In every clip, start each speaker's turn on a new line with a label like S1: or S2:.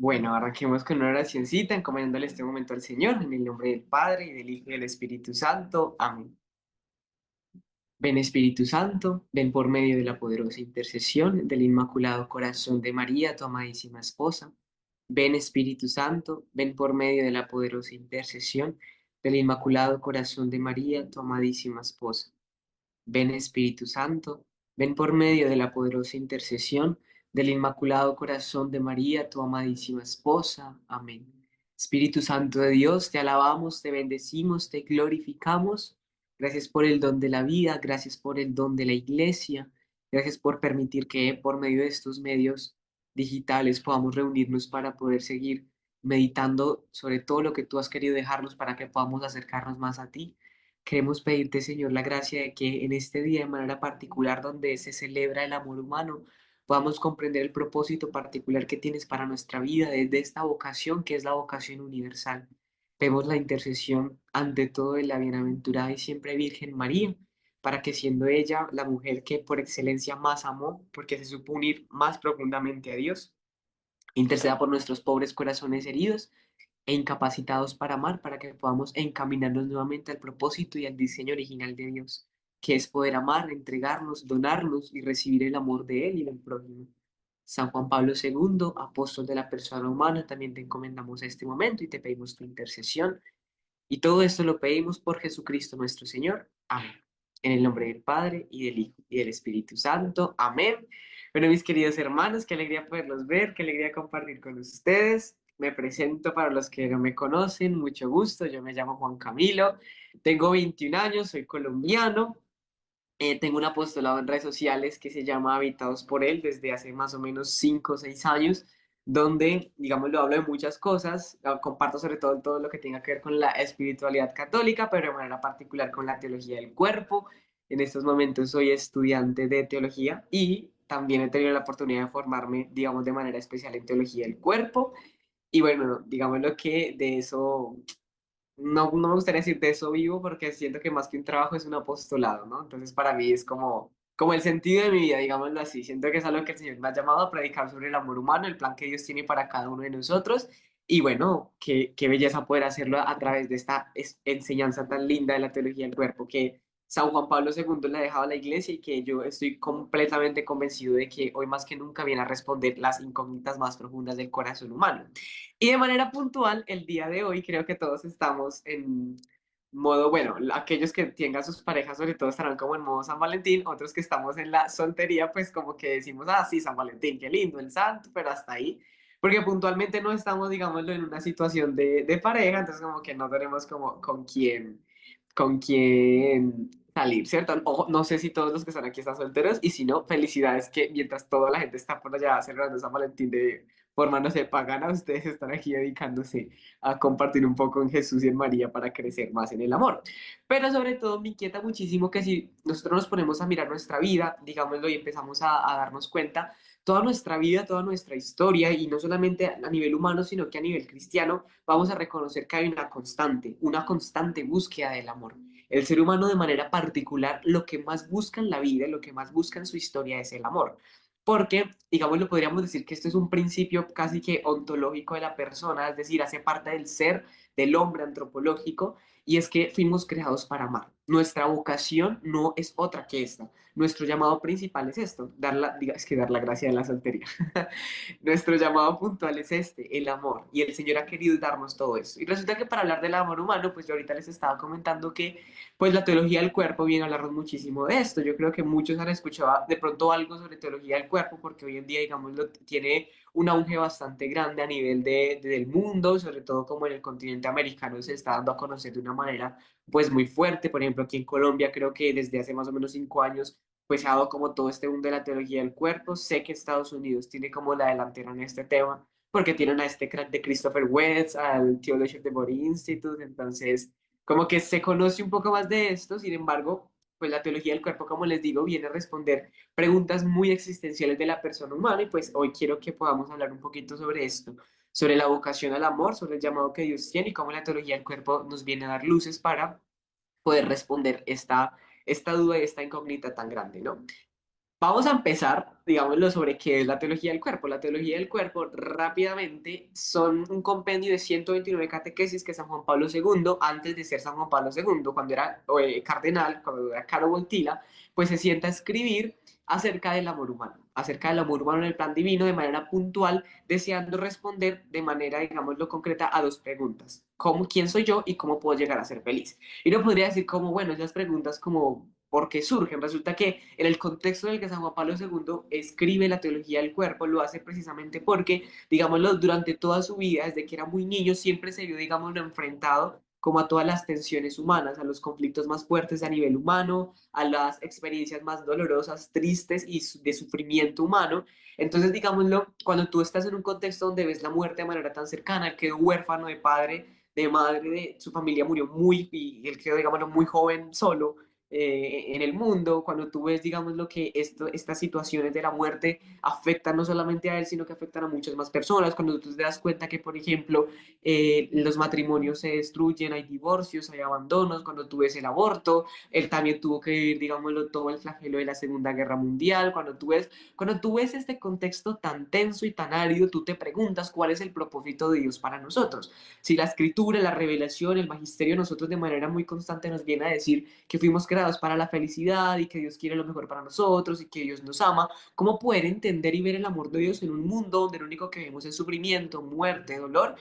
S1: Bueno, arranquemos con una oracióncita, encomendándole este momento al Señor, en el nombre del Padre, y del Hijo, y del Espíritu Santo. Amén. Ven Espíritu Santo, ven por medio de la poderosa intercesión del Inmaculado Corazón de María, tu amadísima esposa. Ven Espíritu Santo, ven por medio de la poderosa intercesión del Inmaculado Corazón de María, tu amadísima esposa. Ven Espíritu Santo, ven por medio de la poderosa intercesión del Inmaculado Corazón de María, tu amadísima esposa. Amén. Espíritu Santo de Dios, te alabamos, te bendecimos, te glorificamos. Gracias por el don de la vida, gracias por el don de la iglesia, gracias por permitir que por medio de estos medios digitales podamos reunirnos para poder seguir meditando sobre todo lo que tú has querido dejarnos para que podamos acercarnos más a ti. Queremos pedirte, Señor, la gracia de que en este día, de manera particular, donde se celebra el amor humano, podamos comprender el propósito particular que tienes para nuestra vida desde esta vocación que es la vocación universal. Vemos la intercesión ante todo de la bienaventurada y siempre Virgen María, para que siendo ella la mujer que por excelencia más amó, porque se supo unir más profundamente a Dios, interceda por nuestros pobres corazones heridos e incapacitados para amar, para que podamos encaminarnos nuevamente al propósito y al diseño original de Dios, que es poder amar, entregarnos, donarnos y recibir el amor de Él y del prójimo. San Juan Pablo II, apóstol de la persona humana, también te encomendamos este momento y te pedimos tu intercesión. Y todo esto lo pedimos por Jesucristo nuestro Señor. Amén. En el nombre del Padre y del Hijo y del Espíritu Santo. Amén. Bueno, mis queridos hermanos, qué alegría poderlos ver, qué alegría compartir con ustedes. Me presento para los que no me conocen, mucho gusto. Yo me llamo Juan Camilo, tengo 21 años, soy colombiano. Tengo un apostolado en redes sociales que se llama Habitados por Él desde hace más o menos 5 o 6 años, donde, digamos, lo hablo de muchas cosas, comparto sobre todo lo que tenga que ver con la espiritualidad católica, pero de manera particular con la teología del cuerpo. En estos momentos soy estudiante de teología y también he tenido la oportunidad de formarme, digamos, de manera especial en teología del cuerpo. Y bueno, digamos lo que de eso no me gustaría decir de eso vivo porque siento que más que un trabajo es un apostolado, ¿no? Entonces para mí es como el sentido de mi vida, digámoslo así. Siento que es algo que el Señor me ha llamado a predicar sobre el amor humano, el plan que Dios tiene para cada uno de nosotros. Y bueno, qué belleza poder hacerlo a través de esta enseñanza tan linda de la teología del cuerpo que San Juan Pablo II le ha dejado a la iglesia y que yo estoy completamente convencido de que hoy más que nunca viene a responder las incógnitas más profundas del corazón humano. Y de manera puntual, el día de hoy creo que todos estamos en modo, bueno, aquellos que tengan sus parejas sobre todo estarán como en modo San Valentín, otros que estamos en la soltería, pues como que decimos, ah, sí, San Valentín, qué lindo, el santo, pero hasta ahí, porque puntualmente no estamos, digámoslo, en una situación de pareja, entonces como que no tenemos como con quién salir, ¿cierto? Ojo, no sé si todos los que están aquí están solteros, y si no, felicidades que mientras toda la gente está por allá celebrando San Valentín de forma, no sé, pagana, ustedes están aquí dedicándose a compartir un poco en Jesús y en María para crecer más en el amor. Pero sobre todo me inquieta muchísimo que si nosotros nos ponemos a mirar nuestra vida, digámoslo, y empezamos a darnos cuenta, toda nuestra vida, toda nuestra historia, y no solamente a nivel humano, sino que a nivel cristiano, vamos a reconocer que hay una constante búsqueda del amor. El ser humano de manera particular, lo que más busca en la vida, lo que más busca en su historia es el amor. Porque, digamos, lo podríamos decir que esto es un principio casi que ontológico de la persona, es decir, hace parte del ser, del hombre antropológico, y es que fuimos creados para amar. Nuestra vocación no es otra que esta. Nuestro llamado principal es esto, es que dar la gracia de la soltería. Nuestro llamado puntual es este, el amor, y el Señor ha querido darnos todo eso. Y resulta que para hablar del amor humano, pues yo ahorita les estaba comentando que pues la teología del cuerpo viene a hablarnos muchísimo de esto. Yo creo que muchos han escuchado de pronto algo sobre teología del cuerpo, porque hoy en día, digamos, tiene un auge bastante grande a nivel del mundo, sobre todo como en el continente americano se está dando a conocer de una manera pues muy fuerte. Por ejemplo, aquí en Colombia creo que desde hace más o menos 5 años pues se ha dado como todo este boom de la teología del cuerpo. Sé que Estados Unidos tiene como la delantera en este tema, porque tienen a este crack de Christopher Wetz, al Theology of the Body Institute, entonces como que se conoce un poco más de esto. Sin embargo, pues la teología del cuerpo, como les digo, viene a responder preguntas muy existenciales de la persona humana y pues hoy quiero que podamos hablar un poquito sobre esto, sobre la vocación al amor, sobre el llamado que Dios tiene y cómo la teología del cuerpo nos viene a dar luces para poder responder esta duda y esta incógnita tan grande, ¿no? Vamos a empezar, digámoslo, sobre qué es la teología del cuerpo. La teología del cuerpo, rápidamente, son un compendio de 129 catequesis que San Juan Pablo II, antes de ser San Juan Pablo II, cuando era cardenal, cuando era Caro Voltila, pues se sienta a escribir acerca del amor humano en el plan divino, de manera puntual, deseando responder de manera, digámoslo, concreta a dos preguntas. ¿Quién soy yo y cómo puedo llegar a ser feliz? Y uno podría decir como, bueno, esas preguntas como, ¿por qué surgen? Resulta que en el contexto en el que San Juan Pablo II escribe la teología del cuerpo, lo hace precisamente porque, digámoslo, durante toda su vida, desde que era muy niño, siempre se vio, digámoslo, enfrentado como a todas las tensiones humanas, a los conflictos más fuertes a nivel humano, a las experiencias más dolorosas, tristes y de sufrimiento humano. Entonces, digámoslo, cuando tú estás en un contexto donde ves la muerte de manera tan cercana, quedó huérfano de padre, de madre, de su familia murió y él quedó, digámoslo, muy joven solo en el mundo, cuando tú ves, digamos, lo que estas situaciones de la muerte afectan no solamente a él, sino que afectan a muchas más personas, cuando tú te das cuenta que, por ejemplo, los matrimonios se destruyen, hay divorcios, hay abandonos, cuando tú ves el aborto, él también tuvo que vivir, digámoslo, todo el flagelo de la Segunda Guerra Mundial, cuando tú ves este contexto tan tenso y tan árido, tú te preguntas cuál es el propósito de Dios para nosotros. Si la escritura, la revelación, el magisterio, nosotros de manera muy constante nos viene a decir que fuimos creados para la felicidad y que Dios quiere lo mejor para nosotros y que Dios nos ama, ¿cómo poder entender y ver el amor de Dios en un mundo donde lo único que vemos es sufrimiento, muerte, dolor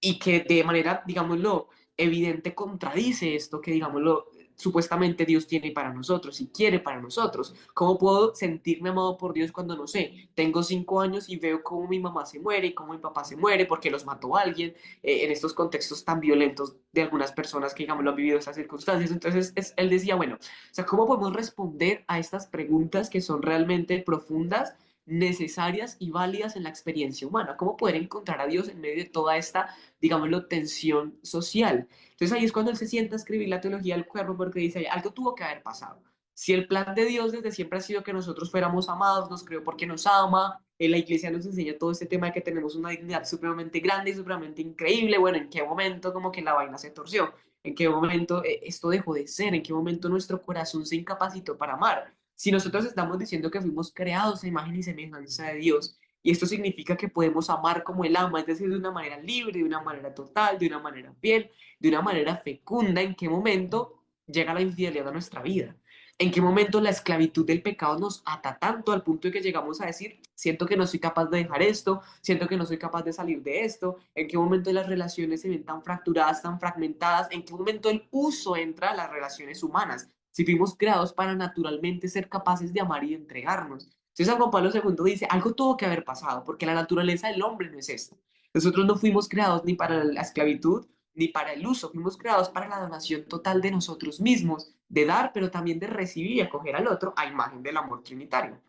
S1: y que de manera, digámoslo, evidente contradice esto que, digámoslo, supuestamente Dios tiene para nosotros y quiere para nosotros? ¿Cómo puedo sentirme amado por Dios cuando, no sé, tengo 5 años y veo cómo mi mamá se muere y cómo mi papá se muere porque los mató alguien en estos contextos tan violentos de algunas personas que, digamos, lo han vivido estas circunstancias? Entonces, él decía, bueno, o sea, ¿cómo podemos responder a estas preguntas que son realmente profundas, necesarias y válidas en la experiencia humana? ¿Cómo poder encontrar a Dios en medio de toda esta, digámoslo, tensión social? Entonces ahí es cuando él se sienta a escribir la teología del cuerpo, porque dice, algo tuvo que haber pasado. Si el plan de Dios desde siempre ha sido que nosotros fuéramos amados, nos creó porque nos ama, en la iglesia nos enseña todo este tema de que tenemos una dignidad supremamente grande y supremamente increíble, bueno, ¿en qué momento como que la vaina se torció? ¿En qué momento esto dejó de ser? ¿En qué momento nuestro corazón se incapacitó para amar? Si nosotros estamos diciendo que fuimos creados a imagen y semejanza de Dios, y esto significa que podemos amar como Él ama, es decir, de una manera libre, de una manera total, de una manera fiel, de una manera fecunda, ¿en qué momento llega la infidelidad a nuestra vida? ¿En qué momento la esclavitud del pecado nos ata tanto al punto de que llegamos a decir, siento que no soy capaz de dejar esto, siento que no soy capaz de salir de esto? ¿En qué momento las relaciones se ven tan fracturadas, tan fragmentadas? ¿En qué momento el uso entra a las relaciones humanas? Si fuimos creados para naturalmente ser capaces de amar y de entregarnos. Entonces San Juan Pablo II dice, algo tuvo que haber pasado, porque la naturaleza del hombre no es esta. Nosotros no fuimos creados ni para la esclavitud, ni para el uso, fuimos creados para la donación total de nosotros mismos, de dar, pero también de recibir y acoger al otro a imagen del amor trinitario.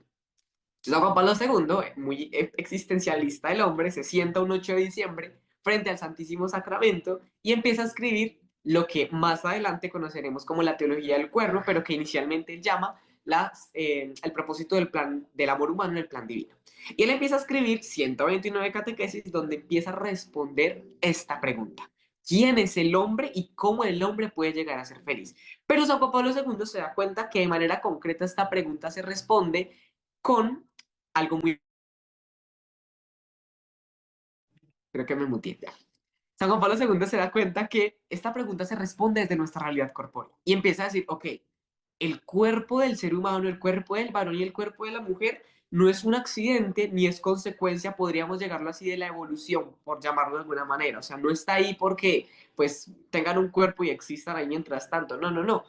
S1: Entonces, Juan Pablo II, muy existencialista del hombre, se sienta un 8 de diciembre frente al Santísimo Sacramento y empieza a escribir lo que más adelante conoceremos como la teología del cuerno, pero que inicialmente él llama el propósito del plan del amor humano en el plan divino. Y él empieza a escribir 129 catequesis donde empieza a responder esta pregunta. ¿Quién es el hombre y cómo el hombre puede llegar a ser feliz? Pero San Juan Pablo II se da cuenta que de manera concreta esta pregunta se responde con algo muy... Creo que me muteé ya. San Juan Pablo II se da cuenta que esta pregunta se responde desde nuestra realidad corpórea y empieza a decir, ok, el cuerpo del ser humano, el cuerpo del varón y el cuerpo de la mujer no es un accidente ni es consecuencia, podríamos llamarlo así, de la evolución, por llamarlo de alguna manera. O sea, no está ahí porque pues tengan un cuerpo y existan ahí mientras tanto. No, no, no.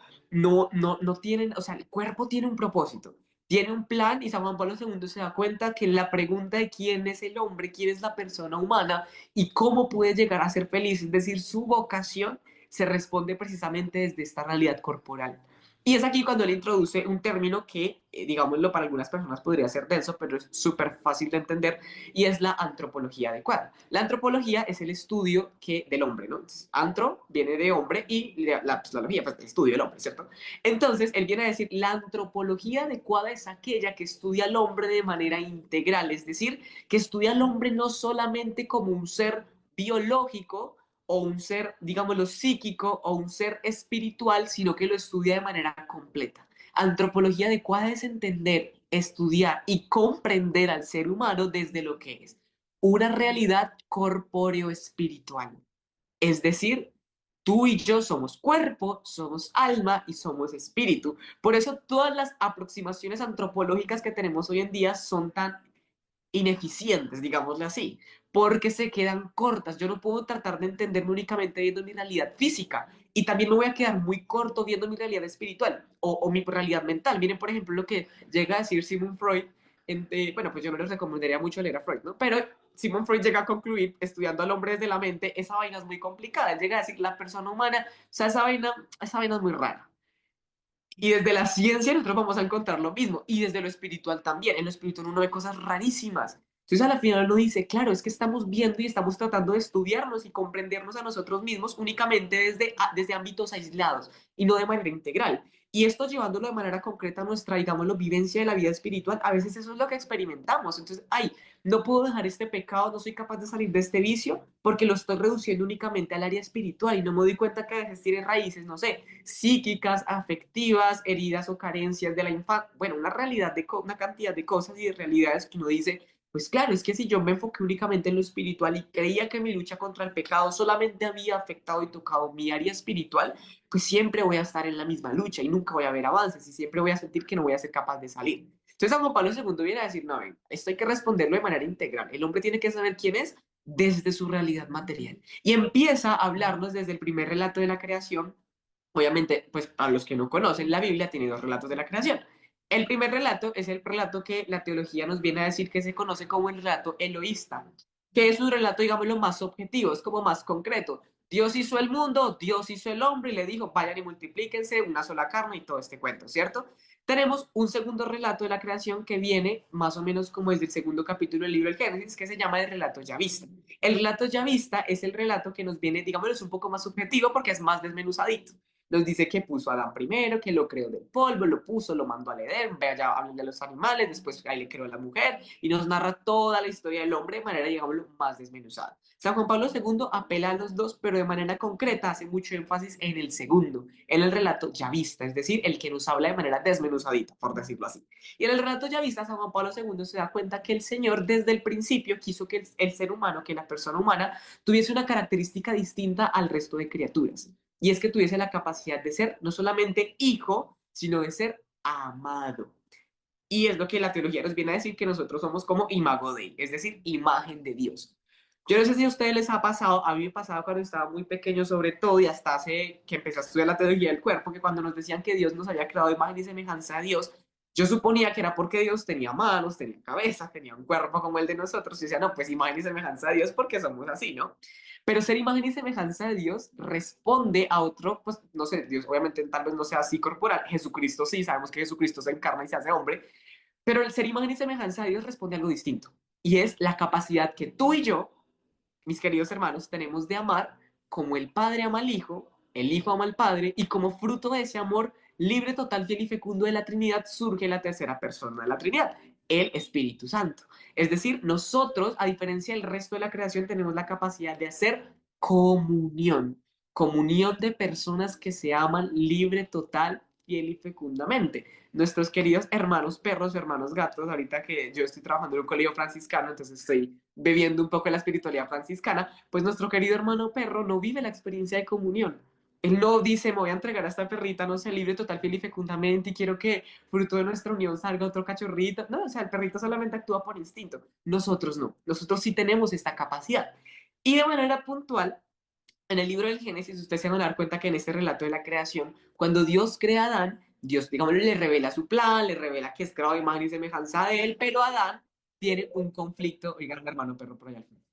S1: No tienen, o sea, el cuerpo tiene un propósito, tiene un plan y San Juan Pablo II se da cuenta que la pregunta de quién es el hombre, quién es la persona humana y cómo puede llegar a ser feliz, es decir, su vocación se responde precisamente desde esta realidad corporal. Y es aquí cuando él introduce un término que, digámoslo, para algunas personas podría ser denso, pero es súper fácil de entender, y es la antropología adecuada. La antropología es el estudio del hombre, ¿no? Entonces, antro viene de hombre y la psicología, pues el estudio del hombre, ¿cierto? Entonces, él viene a decir, la antropología adecuada es aquella que estudia al hombre de manera integral, es decir, que estudia al hombre no solamente como un ser biológico, o un ser, digámoslo, psíquico o un ser espiritual, sino que lo estudia de manera completa. Antropología adecuada es entender estudiar y comprender al ser humano desde lo que es una realidad corpóreo-espiritual. Es decir, tú y yo somos cuerpo, somos alma y somos espíritu. Por eso todas las aproximaciones antropológicas que tenemos hoy en día son tan ineficientes, digámosle así, porque se quedan cortas. Yo no puedo tratar de entenderme únicamente viendo mi realidad física y también me voy a quedar muy corto viendo mi realidad espiritual o mi realidad mental. Miren, por ejemplo, lo que llega a decir Sigmund Freud. Bueno, pues yo no les recomendaría mucho leer a Freud, ¿no? Pero Sigmund Freud llega a concluir, estudiando al hombre desde la mente, esa vaina es muy complicada. Él llega a decir, la persona humana, o sea, esa vaina es muy rara. Y desde la ciencia nosotros vamos a encontrar lo mismo. Y desde lo espiritual también. En lo espiritual uno ve cosas rarísimas. Entonces a la final uno dice, claro, es que estamos viendo y estamos tratando de estudiarnos y comprendernos a nosotros mismos únicamente desde ámbitos aislados y no de manera integral. Y esto llevándolo de manera concreta a nuestra, digámoslo, vivencia de la vida espiritual, a veces eso es lo que experimentamos. Entonces, ay, no puedo dejar este pecado, no soy capaz de salir de este vicio porque lo estoy reduciendo únicamente al área espiritual y no me doy cuenta que a veces tiene raíces, no sé, psíquicas, afectivas, heridas o carencias de la infancia, bueno, una realidad una cantidad de cosas y de realidades que uno dice, pues claro, es que si yo me enfoqué únicamente en lo espiritual y creía que mi lucha contra el pecado solamente había afectado y tocado mi área espiritual, pues siempre voy a estar en la misma lucha y nunca voy a ver avances y siempre voy a sentir que no voy a ser capaz de salir. Entonces San Juan Pablo II viene a decir, no, ven, esto hay que responderlo de manera integral. El hombre tiene que saber quién es desde su realidad material. Y empieza a hablarnos desde el primer relato de la creación. Obviamente, pues a los que no conocen, la Biblia tiene dos relatos de la creación. El primer relato es el relato que la teología nos viene a decir que se conoce como el relato eloísta, que es un relato, digamos, lo más objetivo, es como más concreto. Dios hizo el mundo, Dios hizo el hombre y le dijo, vayan y multiplíquense, una sola carne y todo este cuento, ¿cierto? Tenemos un segundo relato de la creación que viene más o menos como desde el segundo capítulo del libro del Génesis, que se llama el relato yavista. El relato yavista es el relato que nos viene, digamos, es un poco más subjetivo porque es más desmenuzadito. Nos dice que puso a Adán primero, que lo creó del polvo, lo puso, lo mandó al Edén, ve allá, hablan de los animales, después ahí le creó a la mujer y nos narra toda la historia del hombre de manera, digámoslo, más desmenuzada. San Juan Pablo II apela a los dos, pero de manera concreta hace mucho énfasis en el segundo, en el relato yavista, es decir, el que nos habla de manera desmenuzadita, por decirlo así. Y en el relato yavista, San Juan Pablo II se da cuenta que el Señor desde el principio quiso que el ser humano, que la persona humana, tuviese una característica distinta al resto de criaturas. Y es que tuviese la capacidad de ser no solamente hijo, sino de ser amado. Y es lo que la teología nos viene a decir que nosotros somos como imago Dei, es decir, imagen de Dios. Yo no sé si a ustedes les ha pasado, a mí me pasaba cuando estaba muy pequeño sobre todo y hasta hace que empecé a estudiar la teología del cuerpo, que cuando nos decían que Dios nos había creado imagen y semejanza a Dios, yo suponía que era porque Dios tenía manos, tenía cabeza, tenía un cuerpo como el de nosotros. Y decía, no, pues imagen y semejanza a Dios porque somos así, ¿no? Pero ser imagen y semejanza de Dios responde a otro, pues no sé, Dios obviamente tal vez no sea así corporal, Jesucristo sí, sabemos que Jesucristo se encarna y se hace hombre, pero el ser imagen y semejanza de Dios responde a algo distinto. Y es la capacidad que tú y yo, mis queridos hermanos, tenemos de amar como el Padre ama al Hijo, el Hijo ama al Padre, y como fruto de ese amor libre, total, fiel y fecundo de la Trinidad surge la tercera persona de la Trinidad, el Espíritu Santo. Es decir, nosotros, a diferencia del resto de la creación, tenemos la capacidad de hacer comunión, comunión de personas que se aman libre, total, fiel y fecundamente. Nuestros queridos hermanos perros, hermanos gatos, ahorita que yo estoy trabajando en un colegio franciscano, entonces estoy bebiendo un poco de la espiritualidad franciscana, pues nuestro querido hermano perro no vive la experiencia de comunión. Él no dice, me voy a entregar a esta perrita, no sé, libre, total, fiel y fecundamente, y quiero que fruto de nuestra unión salga otro cachorrito. No, o sea, el perrito solamente actúa por instinto. Nosotros no. Nosotros sí tenemos esta capacidad. Y de manera puntual, en el libro del Génesis, ustedes se van a dar cuenta que en este relato de la creación, cuando Dios crea a Adán, Dios, digamos, le revela su plan, le revela que es creado a imagen y semejanza de él, pero Adán tiene un conflicto, oigan, hermano perro por allá al final,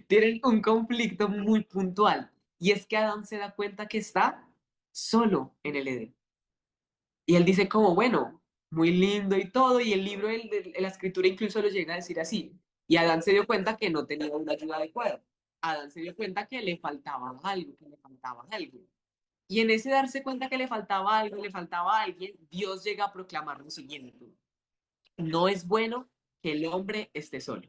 S1: tienen un conflicto muy puntual, y es que Adán se da cuenta que está solo en el Edén. Y él dice como, bueno, muy lindo y todo, y el libro de la escritura incluso lo llega a decir así. Y Adán se dio cuenta que no tenía una ayuda adecuada. Adán se dio cuenta que le faltaba algo, que le faltaba algo. Y en ese darse cuenta que le faltaba algo, le faltaba alguien, Dios llega a proclamar lo siguiente. No es bueno que el hombre esté solo.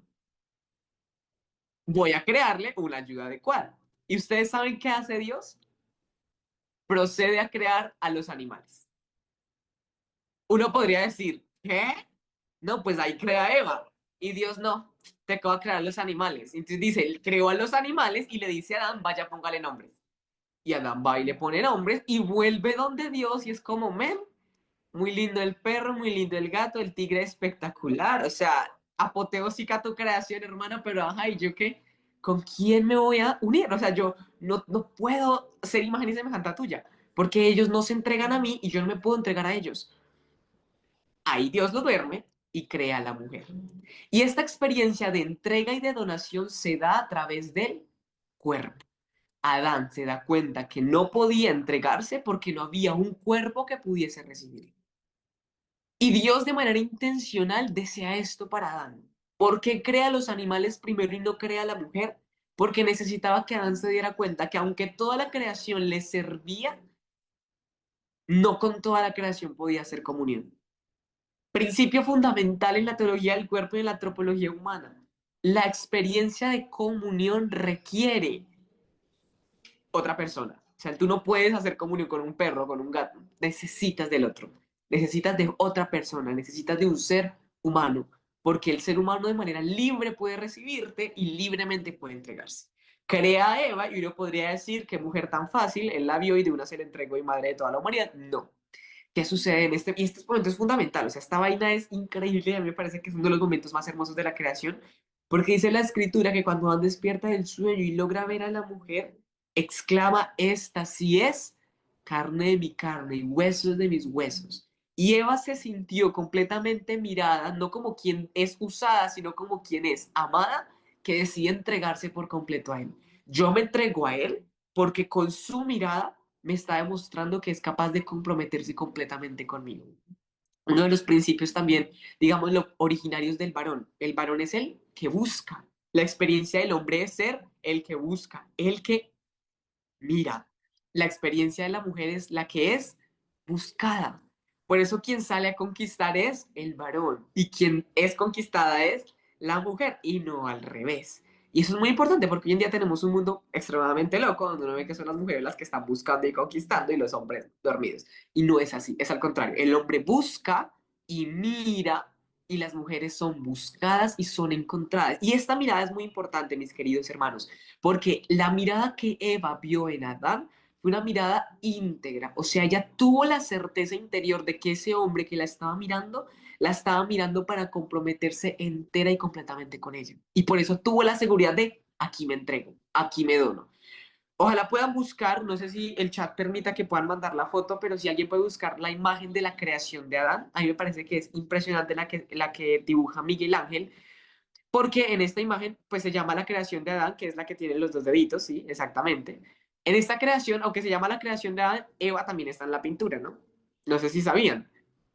S1: Voy a crearle una ayuda adecuada. ¿Y ustedes saben qué hace Dios? Procede a crear a los animales. Uno podría decir, ¿qué? No, pues ahí crea a Eva. Y Dios no, te acaba de crear los animales. Entonces dice, él creó a los animales y le dice a Adán, vaya, póngale nombres. Y Adán va y le pone nombres y vuelve donde Dios y es como, men, muy lindo el perro, muy lindo el gato, el tigre espectacular. O sea, apoteósica tu creación, hermana, pero ajá, ¿y yo qué? ¿Con quién me voy a unir? O sea, yo no puedo ser imagen y semejanza tuya, porque ellos no se entregan a mí y yo no me puedo entregar a ellos. Ahí Dios lo duerme y crea a la mujer. Y esta experiencia de entrega y de donación se da a través del cuerpo. Adán se da cuenta que no podía entregarse porque no había un cuerpo que pudiese recibir. Y Dios de manera intencional desea esto para Adán. ¿Por qué crea a los animales primero y no crea a la mujer? Porque necesitaba que Adán se diera cuenta que aunque toda la creación le servía, no con toda la creación podía hacer comunión. Principio fundamental en la teología del cuerpo y en la antropología humana. La experiencia de comunión requiere otra persona. O sea, tú no puedes hacer comunión con un perro, con un gato. Necesitas del otro. Necesitas de otra persona. Necesitas de un ser humano. Porque el ser humano de manera libre puede recibirte y libremente puede entregarse. Crea a Eva y uno podría decir que mujer tan fácil, él la vio y de una se le entregó y madre de toda la humanidad. No. ¿Qué sucede en este? Y este momento es fundamental. O sea, esta vaina es increíble. A mí me parece que es uno de los momentos más hermosos de la creación. Porque dice la escritura que cuando Adán despierta del sueño y logra ver a la mujer, exclama, esta sí es carne de mi carne y huesos de mis huesos. Y Eva se sintió completamente mirada, no como quien es usada, sino como quien es amada, que decide entregarse por completo a él. Yo me entrego a él porque con su mirada me está demostrando que es capaz de comprometerse completamente conmigo. Uno de los principios también, digamos, los originarios del varón. El varón es el que busca. La experiencia del hombre es ser el que busca, el que mira. La experiencia de la mujer es la que es buscada. Por eso quien sale a conquistar es el varón y quien es conquistada es la mujer y no al revés. Y eso es muy importante porque hoy en día tenemos un mundo extremadamente loco donde uno ve que son las mujeres las que están buscando y conquistando y los hombres dormidos. Y no es así, es al contrario. El hombre busca y mira y las mujeres son buscadas y son encontradas. Y esta mirada es muy importante, mis queridos hermanos, porque la mirada que Eva vio en Adán fue una mirada íntegra. O sea, ella tuvo la certeza interior de que ese hombre que la estaba mirando para comprometerse entera y completamente con ella. Y por eso tuvo la seguridad de, aquí me entrego, aquí me dono. Ojalá puedan buscar, no sé si el chat permita que puedan mandar la foto, pero si alguien puede buscar la imagen de la creación de Adán, a mí me parece que es impresionante la que dibuja Miguel Ángel, porque en esta imagen, pues se llama la creación de Adán, que es la que tiene los dos deditos, sí, exactamente. En esta creación, aunque se llama la creación de Adán, Eva también está en la pintura, ¿no? No sé si sabían.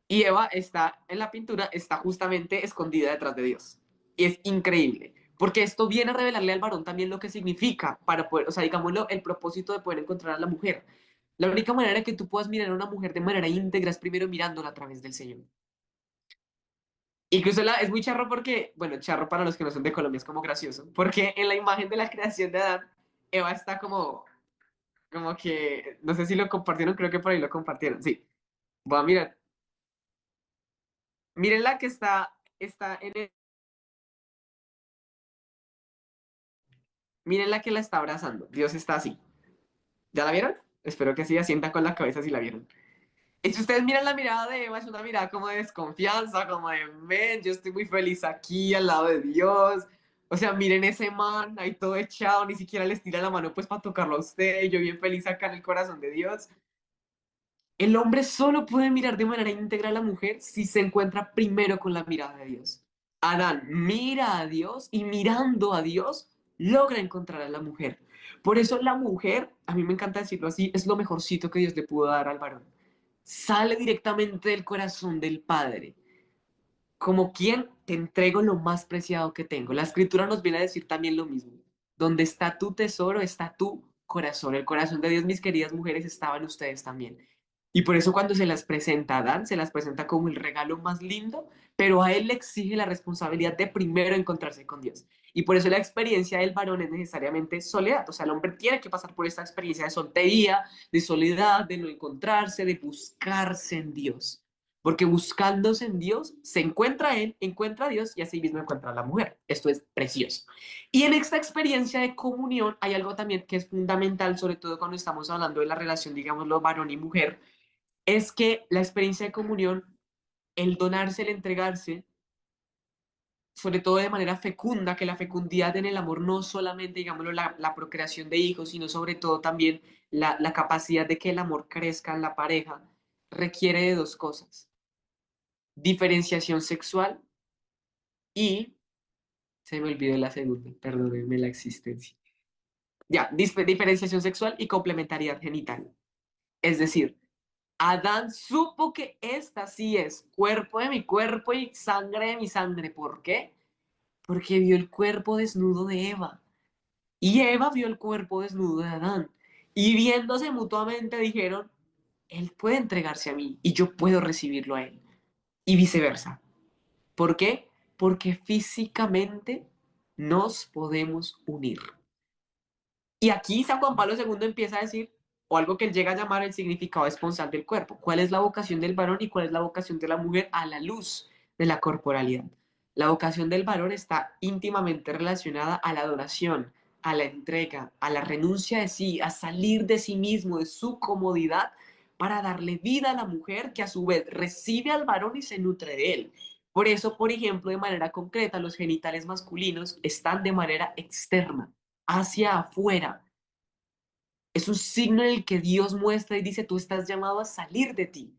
S1: Y Eva está en la pintura, está justamente escondida detrás de Dios. Y es increíble, porque esto viene a revelarle al varón también lo que significa para poder, o sea, digámoslo, el propósito de poder encontrar a la mujer. La única manera que tú puedas mirar a una mujer de manera íntegra es primero mirándola a través del Señor. Incluso es muy charro porque, bueno, charro para los que no son de Colombia es como gracioso, porque en la imagen de la creación de Adán, Eva está como que, no sé si lo compartieron, creo que por ahí lo compartieron, sí. Voy a mirar. Miren la que está miren la que la está abrazando. Dios está así. ¿Ya la vieron? Espero que sí, asientan con la cabeza si la vieron. Y si ustedes miran la mirada de Eva, es una mirada como de desconfianza, como de, men, yo estoy muy feliz aquí al lado de Dios. O sea, miren ese man ahí todo echado, ni siquiera les tira la mano pues para tocarlo a usted. Yo bien feliz acá en el corazón de Dios. El hombre solo puede mirar de manera íntegra a la mujer si se encuentra primero con la mirada de Dios. Adán mira a Dios y mirando a Dios logra encontrar a la mujer. Por eso la mujer, a mí me encanta decirlo así, es lo mejorcito que Dios le pudo dar al varón. Sale directamente del corazón del Padre, como quien te entrego lo más preciado que tengo. La escritura nos viene a decir también lo mismo. Donde está tu tesoro, está tu corazón. El corazón de Dios, mis queridas mujeres, estaba en ustedes también. Y por eso cuando se las presenta a Adán, se las presenta como el regalo más lindo, pero a él le exige la responsabilidad de primero encontrarse con Dios. Y por eso la experiencia del varón es necesariamente soledad. O sea, el hombre tiene que pasar por esta experiencia de soltería, de soledad, de no encontrarse, de buscarse en Dios. porque buscándose en Dios, se encuentra Él, encuentra a Dios y así mismo encuentra a la mujer. Esto es precioso. Y en esta experiencia de comunión hay algo también que es fundamental, sobre todo cuando estamos hablando de la relación, digámoslo, varón y mujer, es que la experiencia de comunión, el donarse, el entregarse, sobre todo de manera fecunda, que la fecundidad en el amor no solamente, digámoslo, la procreación de hijos, sino sobre todo también la capacidad de que el amor crezca en la pareja, requiere de dos cosas: diferenciación sexual y, se me olvidó la segunda, perdónenme la existencia. Ya, diferenciación sexual y complementariedad genital. Es decir, Adán supo que esta sí es cuerpo de mi cuerpo y sangre de mi sangre. ¿Por qué? Porque vio el cuerpo desnudo de Eva. Y Eva vio el cuerpo desnudo de Adán. Y viéndose mutuamente dijeron, él puede entregarse a mí y yo puedo recibirlo a él. Y viceversa. ¿Por qué? Porque físicamente nos podemos unir. Y aquí San Juan Pablo II empieza a decir, o algo que él llega a llamar el significado esponsal del cuerpo. ¿Cuál es la vocación del varón y cuál es la vocación de la mujer a la luz de la corporalidad? La vocación del varón está íntimamente relacionada a la adoración, a la entrega, a la renuncia de sí, a salir de sí mismo, de su comodidad, para darle vida a la mujer que a su vez recibe al varón y se nutre de él. Por eso, por ejemplo, de manera concreta, los genitales masculinos están de manera externa, hacia afuera. Es un signo en el que Dios muestra y dice, tú estás llamado a salir de ti.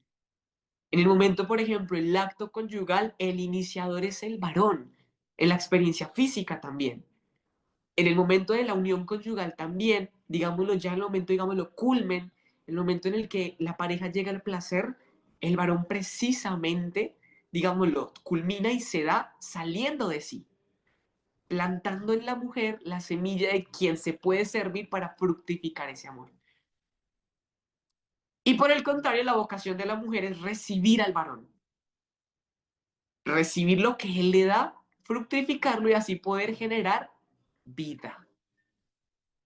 S1: En el momento, por ejemplo, el acto conyugal, el iniciador es el varón, en la experiencia física también. En el momento de la unión conyugal también, digámoslo ya en el momento, digámoslo, culmen, el momento en el que la pareja llega al placer, el varón precisamente, digámoslo, culmina y se da saliendo de sí, plantando en la mujer la semilla de quien se puede servir para fructificar ese amor. Y por el contrario, la vocación de la mujer es recibir al varón, recibir lo que él le da, fructificarlo y así poder generar vida.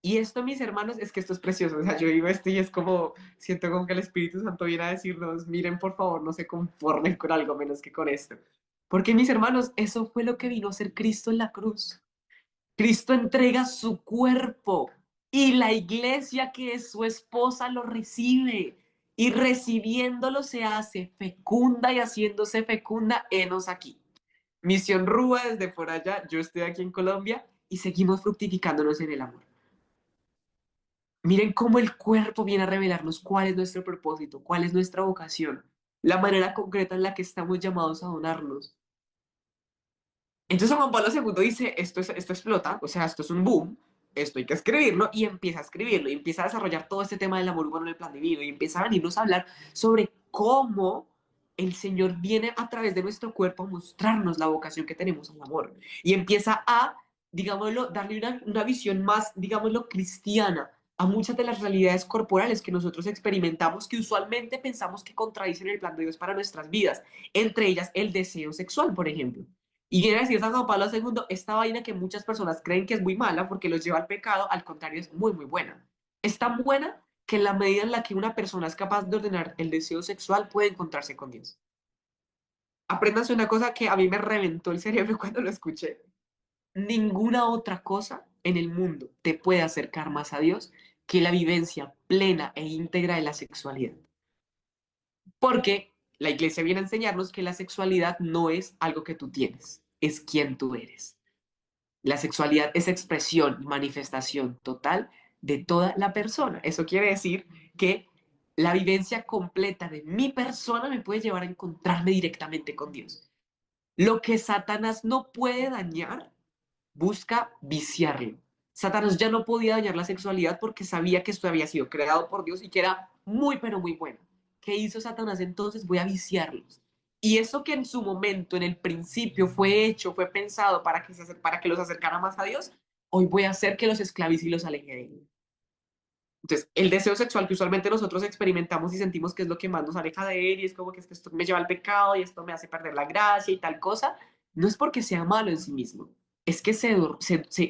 S1: Y esto, mis hermanos, es que esto es precioso. O sea, yo digo esto y es como, siento como que el Espíritu Santo viene a decirnos, miren, por favor, no se conformen con algo menos que con esto. Porque, mis hermanos, eso fue lo que vino a ser Cristo en la cruz. Cristo entrega su cuerpo y la iglesia, que es su esposa, lo recibe. Y recibiéndolo se hace fecunda y haciéndose fecunda, henos aquí. Misión Rúa desde por allá, yo estoy aquí en Colombia y seguimos fructificándonos en el amor. Miren cómo el cuerpo viene a revelarnos cuál es nuestro propósito, cuál es nuestra vocación, la manera concreta en la que estamos llamados a donarnos. Entonces Juan Pablo II dice, esto explota, o sea, esto es un boom, esto hay que escribirlo, y empieza a escribirlo, y empieza a desarrollar todo este tema del amor humano en el plan divino, y empieza a venirnos a hablar sobre cómo el Señor viene a través de nuestro cuerpo a mostrarnos la vocación que tenemos al amor, y empieza a, digámoslo, darle una visión más, digámoslo, cristiana a muchas de las realidades corporales que nosotros experimentamos, que usualmente pensamos que contradicen el plan de Dios para nuestras vidas, entre ellas el deseo sexual, por ejemplo. Y viene a decir San Juan Pablo II, esta vaina que muchas personas creen que es muy mala porque los lleva al pecado, al contrario, es muy, muy buena. Es tan buena que en la medida en la que una persona es capaz de ordenar el deseo sexual, puede encontrarse con Dios. Apréndanse una cosa que a mí me reventó el cerebro cuando lo escuché. Ninguna otra cosa en el mundo te puede acercar más a Dios que la vivencia plena e íntegra de la sexualidad. Porque la iglesia viene a enseñarnos que la sexualidad no es algo que tú tienes, es quien tú eres. La sexualidad es expresión y manifestación total de toda la persona. Eso quiere decir que la vivencia completa de mi persona me puede llevar a encontrarme directamente con Dios. Lo que Satanás no puede dañar, busca viciarlo. Satanás ya no podía dañar la sexualidad porque sabía que esto había sido creado por Dios y que era muy, pero muy bueno. ¿Qué hizo Satanás entonces? Voy a viciarlos. Y eso que en su momento, en el principio, fue hecho, fue pensado para que los acercara más a Dios, hoy voy a hacer que los esclavice y los aleje de él. Entonces, el deseo sexual que usualmente nosotros experimentamos y sentimos que es lo que más nos aleja de él, y es como que, es que esto me lleva al pecado y esto me hace perder la gracia y tal cosa, no es porque sea malo en sí mismo, es que se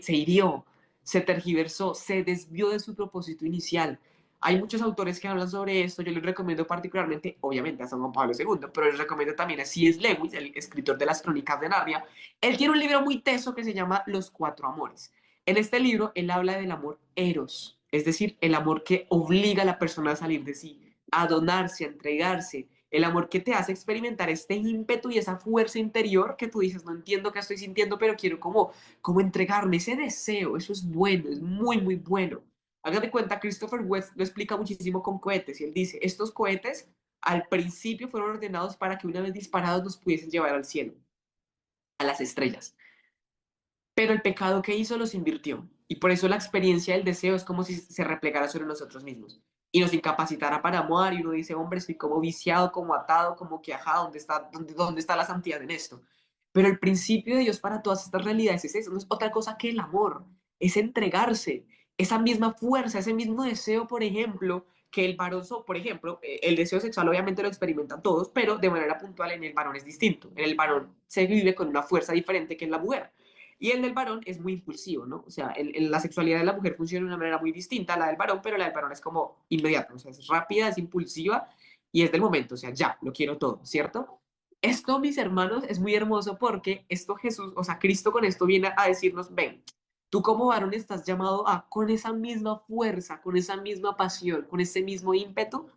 S1: hirió, se tergiversó, se desvió de su propósito inicial. Hay muchos autores que hablan sobre esto, yo les recomiendo particularmente, obviamente, a San Juan Pablo II, pero les recomiendo también a C.S. Lewis, el escritor de las Crónicas de Narnia. Él tiene un libro muy teso que se llama Los Cuatro Amores. En este libro, él habla del amor eros, es decir, el amor que obliga a la persona a salir de sí, a donarse, a entregarse, el amor que te hace experimentar este ímpetu y esa fuerza interior que tú dices, no entiendo qué estoy sintiendo, pero quiero como entregarme, ese deseo, eso es bueno, es muy, muy bueno. Hagan de cuenta, Christopher West lo explica muchísimo con cohetes, y él dice, estos cohetes al principio fueron ordenados para que una vez disparados nos pudiesen llevar al cielo, a las estrellas. Pero el pecado que hizo los invirtió. Y por eso la experiencia del deseo es como si se replegara sobre nosotros mismos y nos incapacitara para amar. Y uno dice, hombre, estoy como viciado, como atado, como que, ajá, ¿dónde está la santidad en esto? Pero el principio de Dios para todas estas realidades es eso, no es otra cosa que el amor, es entregarse, esa misma fuerza, ese mismo deseo, por ejemplo, que el varón, por ejemplo, el deseo sexual obviamente lo experimentan todos, pero de manera puntual en el varón es distinto. En el varón se vive con una fuerza diferente que en la mujer. Y el del varón es muy impulsivo, ¿no? O sea, la sexualidad de la mujer funciona de una manera muy distinta a la del varón, pero la del varón es como inmediata, o sea, es rápida, es impulsiva y es del momento, o sea, ya, lo quiero todo, ¿cierto? Esto, mis hermanos, es muy hermoso porque esto Jesús, o sea, Cristo con esto viene a decirnos, ven, tú como varón estás llamado a, con esa misma fuerza, con esa misma pasión, con ese mismo ímpetu,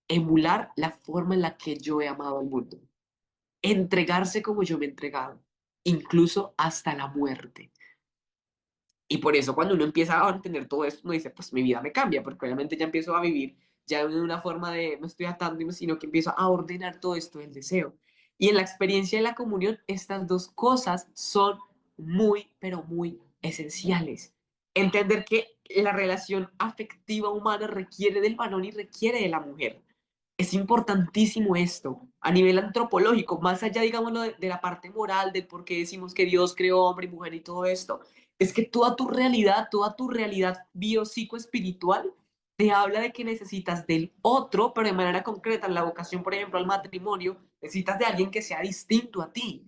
S1: emular la forma en la que yo he amado al mundo, entregarse como yo me he entregado, incluso hasta la muerte. Y por eso cuando uno empieza a entender todo esto, uno dice, pues mi vida me cambia, porque obviamente ya empiezo a vivir ya de una forma de, no estoy atando, sino que empiezo a ordenar todo esto del deseo. Y en la experiencia de la comunión, estas dos cosas son muy, pero muy esenciales. Entender que la relación afectiva humana requiere del varón y requiere de la mujer. Es importantísimo esto a nivel antropológico, más allá, digámoslo, de la parte moral, del por qué decimos que Dios creó hombre y mujer y todo esto es que toda tu realidad biopsicoespiritual te habla de que necesitas del otro, pero de manera concreta, en la vocación, por ejemplo, al matrimonio, necesitas de alguien que sea distinto a ti,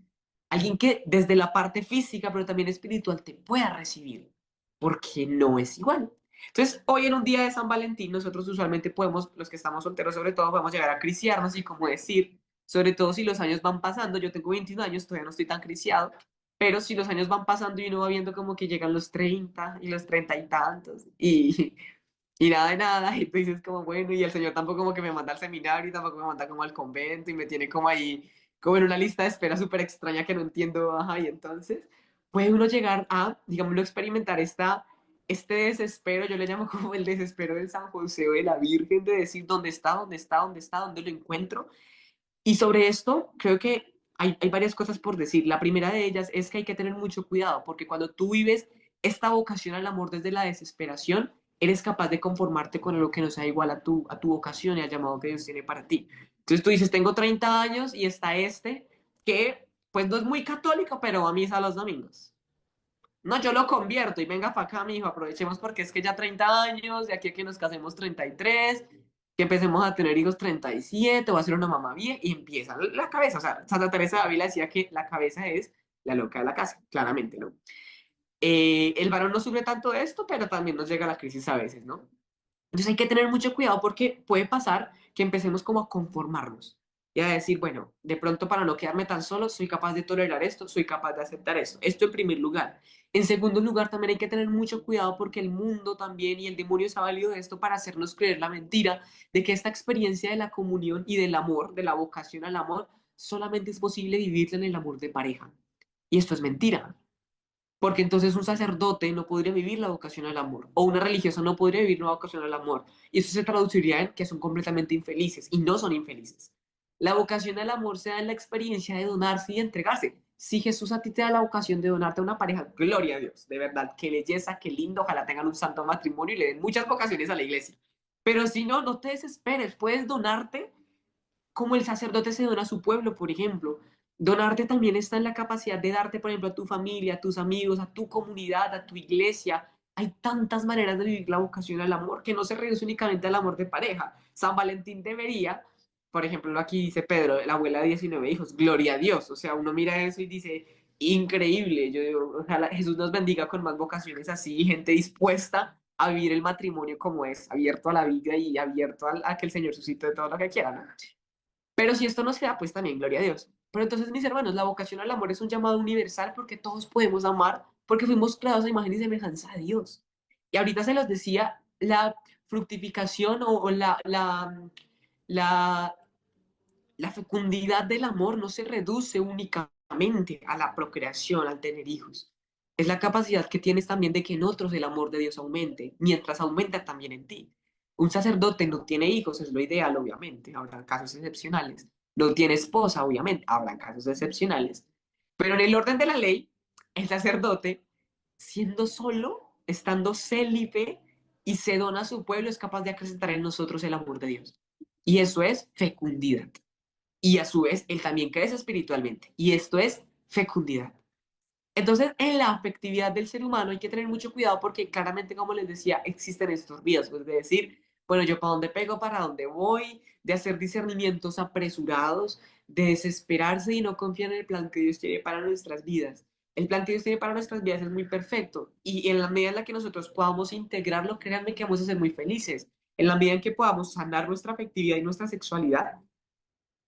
S1: alguien que desde la parte física, pero también espiritual, te pueda recibir, porque no es igual. Entonces, hoy en un día de San Valentín, nosotros usualmente podemos, los que estamos solteros sobre todo, podemos llegar a criciarnos y como decir, sobre todo si los años van pasando, yo tengo 21 años, todavía no estoy tan criciado, pero si los años van pasando y uno va viendo como que llegan los 30 y los 30 y tantos y nada de nada, y tú dices como, bueno, y el Señor tampoco como que me manda al seminario y tampoco me manda como al convento y me tiene como ahí, como en una lista de espera súper extraña que no entiendo, ajá, y entonces puede uno llegar a, digámoslo, experimentar este desespero, yo le llamo como el desespero del San José o de la Virgen, de decir, ¿dónde está? ¿Dónde está? ¿Dónde está? ¿Dónde lo encuentro? Y sobre esto, creo que hay varias cosas por decir. La primera de ellas es que hay que tener mucho cuidado, porque cuando tú vives esta vocación al amor desde la desesperación, eres capaz de conformarte con lo que no sea igual a tu vocación y al llamado que Dios tiene para ti. Entonces tú dices, tengo 30 años y está este que, pues no es muy católico, pero va a misa los domingos. No, yo lo convierto y venga para acá, mi hijo, aprovechemos porque es que ya 30 años, de aquí a que nos casemos 33, que empecemos a tener hijos 37, voy a ser una mamá bien, y empieza la cabeza. O sea, Santa Teresa de Ávila decía que la cabeza es la loca de la casa, claramente, ¿no? El varón no sufre tanto de esto, pero también nos llega la crisis a veces, ¿no? Entonces hay que tener mucho cuidado porque puede pasar que empecemos como a conformarnos y a decir, bueno, de pronto para no quedarme tan solo, soy capaz de tolerar esto, soy capaz de aceptar esto. Esto en primer lugar. En segundo lugar, también hay que tener mucho cuidado porque el mundo también y el demonio se ha valido de esto para hacernos creer la mentira de que esta experiencia de la comunión y del amor, de la vocación al amor, solamente es posible vivirla en el amor de pareja. Y esto es mentira. Porque entonces un sacerdote no podría vivir la vocación al amor, o una religiosa no podría vivir la vocación al amor. Y eso se traduciría en que son completamente infelices, y no son infelices. La vocación al amor se da en la experiencia de donarse y entregarse. Si Jesús a ti te da la vocación de donarte a una pareja, gloria a Dios, de verdad, qué belleza, qué lindo, ojalá tengan un santo matrimonio y le den muchas vocaciones a la iglesia. Pero si no, no te desesperes, puedes donarte como el sacerdote se dona a su pueblo, por ejemplo. Donarte también está en la capacidad de darte, por ejemplo, a tu familia, a tus amigos, a tu comunidad, a tu iglesia. Hay tantas maneras de vivir la vocación al amor que no se reduce únicamente al amor de pareja. San Valentín debería, por ejemplo, aquí dice Pedro, la abuela de 19 hijos, gloria a Dios. O sea, uno mira eso y dice, increíble. Yo digo, ojalá Jesús nos bendiga con más vocaciones así, gente dispuesta a vivir el matrimonio como es, abierto a la vida y abierto a que el Señor suscite todo lo que quiera, ¿no? Pero si esto no se da, pues también gloria a Dios. Pero entonces, mis hermanos, la vocación al amor es un llamado universal porque todos podemos amar, porque fuimos creados a imagen y semejanza de Dios. Y ahorita se los decía, la fructificación la, la fecundidad del amor no se reduce únicamente a la procreación, al tener hijos. Es la capacidad que tienes también de que en otros el amor de Dios aumente, mientras aumenta también en ti. Un sacerdote no tiene hijos, es lo ideal, obviamente, habrá casos excepcionales. No tiene esposa, obviamente, habrá casos excepcionales. Pero en el orden de la ley, el sacerdote, siendo solo, estando célibe y se dona a su pueblo, es capaz de acrecentar en nosotros el amor de Dios. Y eso es fecundidad. Y a su vez, él también crece espiritualmente. Y esto es fecundidad. Entonces, en la afectividad del ser humano hay que tener mucho cuidado porque claramente, como les decía, existen estos riesgos de decir, bueno, yo para dónde pego, para dónde voy, de hacer discernimientos apresurados, de desesperarse y no confiar en el plan que Dios tiene para nuestras vidas. El plan que Dios tiene para nuestras vidas es muy perfecto y en la medida en la que nosotros podamos integrarlo, créanme que vamos a ser muy felices. En la medida en que podamos sanar nuestra afectividad y nuestra sexualidad,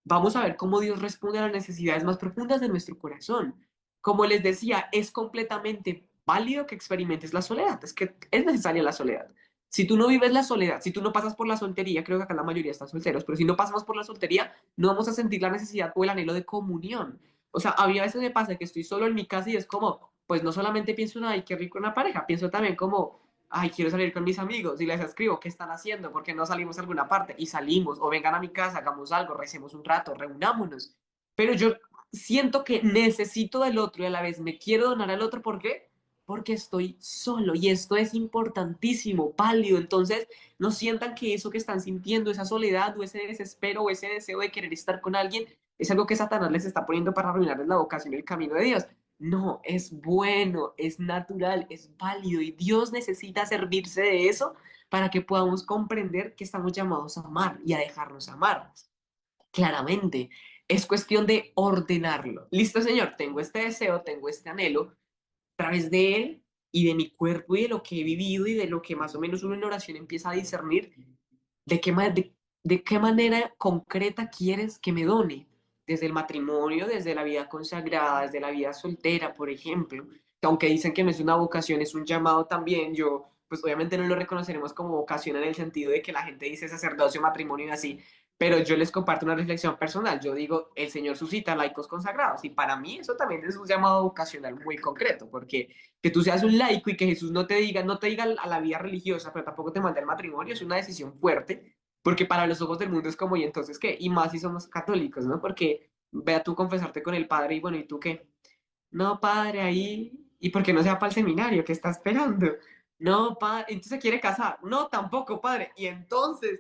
S1: vamos a ver cómo Dios responde a las necesidades más profundas de nuestro corazón. Como les decía, es completamente válido que experimentes la soledad, es que es necesaria la soledad. Si tú no vives la soledad, si tú no pasas por la soltería, creo que acá la mayoría están solteros, pero si no pasamos por la soltería, no vamos a sentir la necesidad o el anhelo de comunión. O sea, a mí a veces me pasa que estoy solo en mi casa y es como, pues no solamente pienso en, ay, qué rico una pareja, pienso también como, ay, quiero salir con mis amigos y les escribo, ¿qué están haciendo? ¿Por qué no salimos a alguna parte? Y salimos, o vengan a mi casa, hagamos algo, recemos un rato, reunámonos. Pero yo siento que necesito del otro y a la vez me quiero donar al otro, ¿por qué? Porque estoy solo y esto es importantísimo, válido. Entonces, no sientan que eso que están sintiendo, esa soledad o ese desespero o ese deseo de querer estar con alguien, es algo que Satanás les está poniendo para arruinarles la vocación y el camino de Dios. No, es bueno, es natural, es válido y Dios necesita servirse de eso para que podamos comprender que estamos llamados a amar y a dejarnos amar. Claramente, es cuestión de ordenarlo. Listo, Señor, tengo este deseo, tengo este anhelo, a través de él y de mi cuerpo y de lo que he vivido y de lo que más o menos uno en oración empieza a discernir, ¿de qué, de qué manera concreta quieres que me done? Desde el matrimonio, desde la vida consagrada, desde la vida soltera, por ejemplo. Que aunque dicen que no es una vocación, es un llamado también. Yo, pues obviamente no lo reconoceremos como vocación en el sentido de que la gente dice sacerdocio, matrimonio y así. Pero yo les comparto una reflexión personal. Yo digo, el Señor suscita laicos consagrados. Y para mí eso también es un llamado vocacional muy concreto, porque que tú seas un laico y que Jesús no te diga a la vida religiosa, pero tampoco te mande al matrimonio, es una decisión fuerte porque para los ojos del mundo es como, ¿y entonces qué? Y más si somos católicos, ¿no? Porque ve a tú confesarte con el padre y bueno, ¿y tú qué? No, padre, ahí. ¿Y por qué no se va para el seminario? ¿Qué está esperando? No, padre, entonces se quiere casar. No, tampoco, padre. Y entonces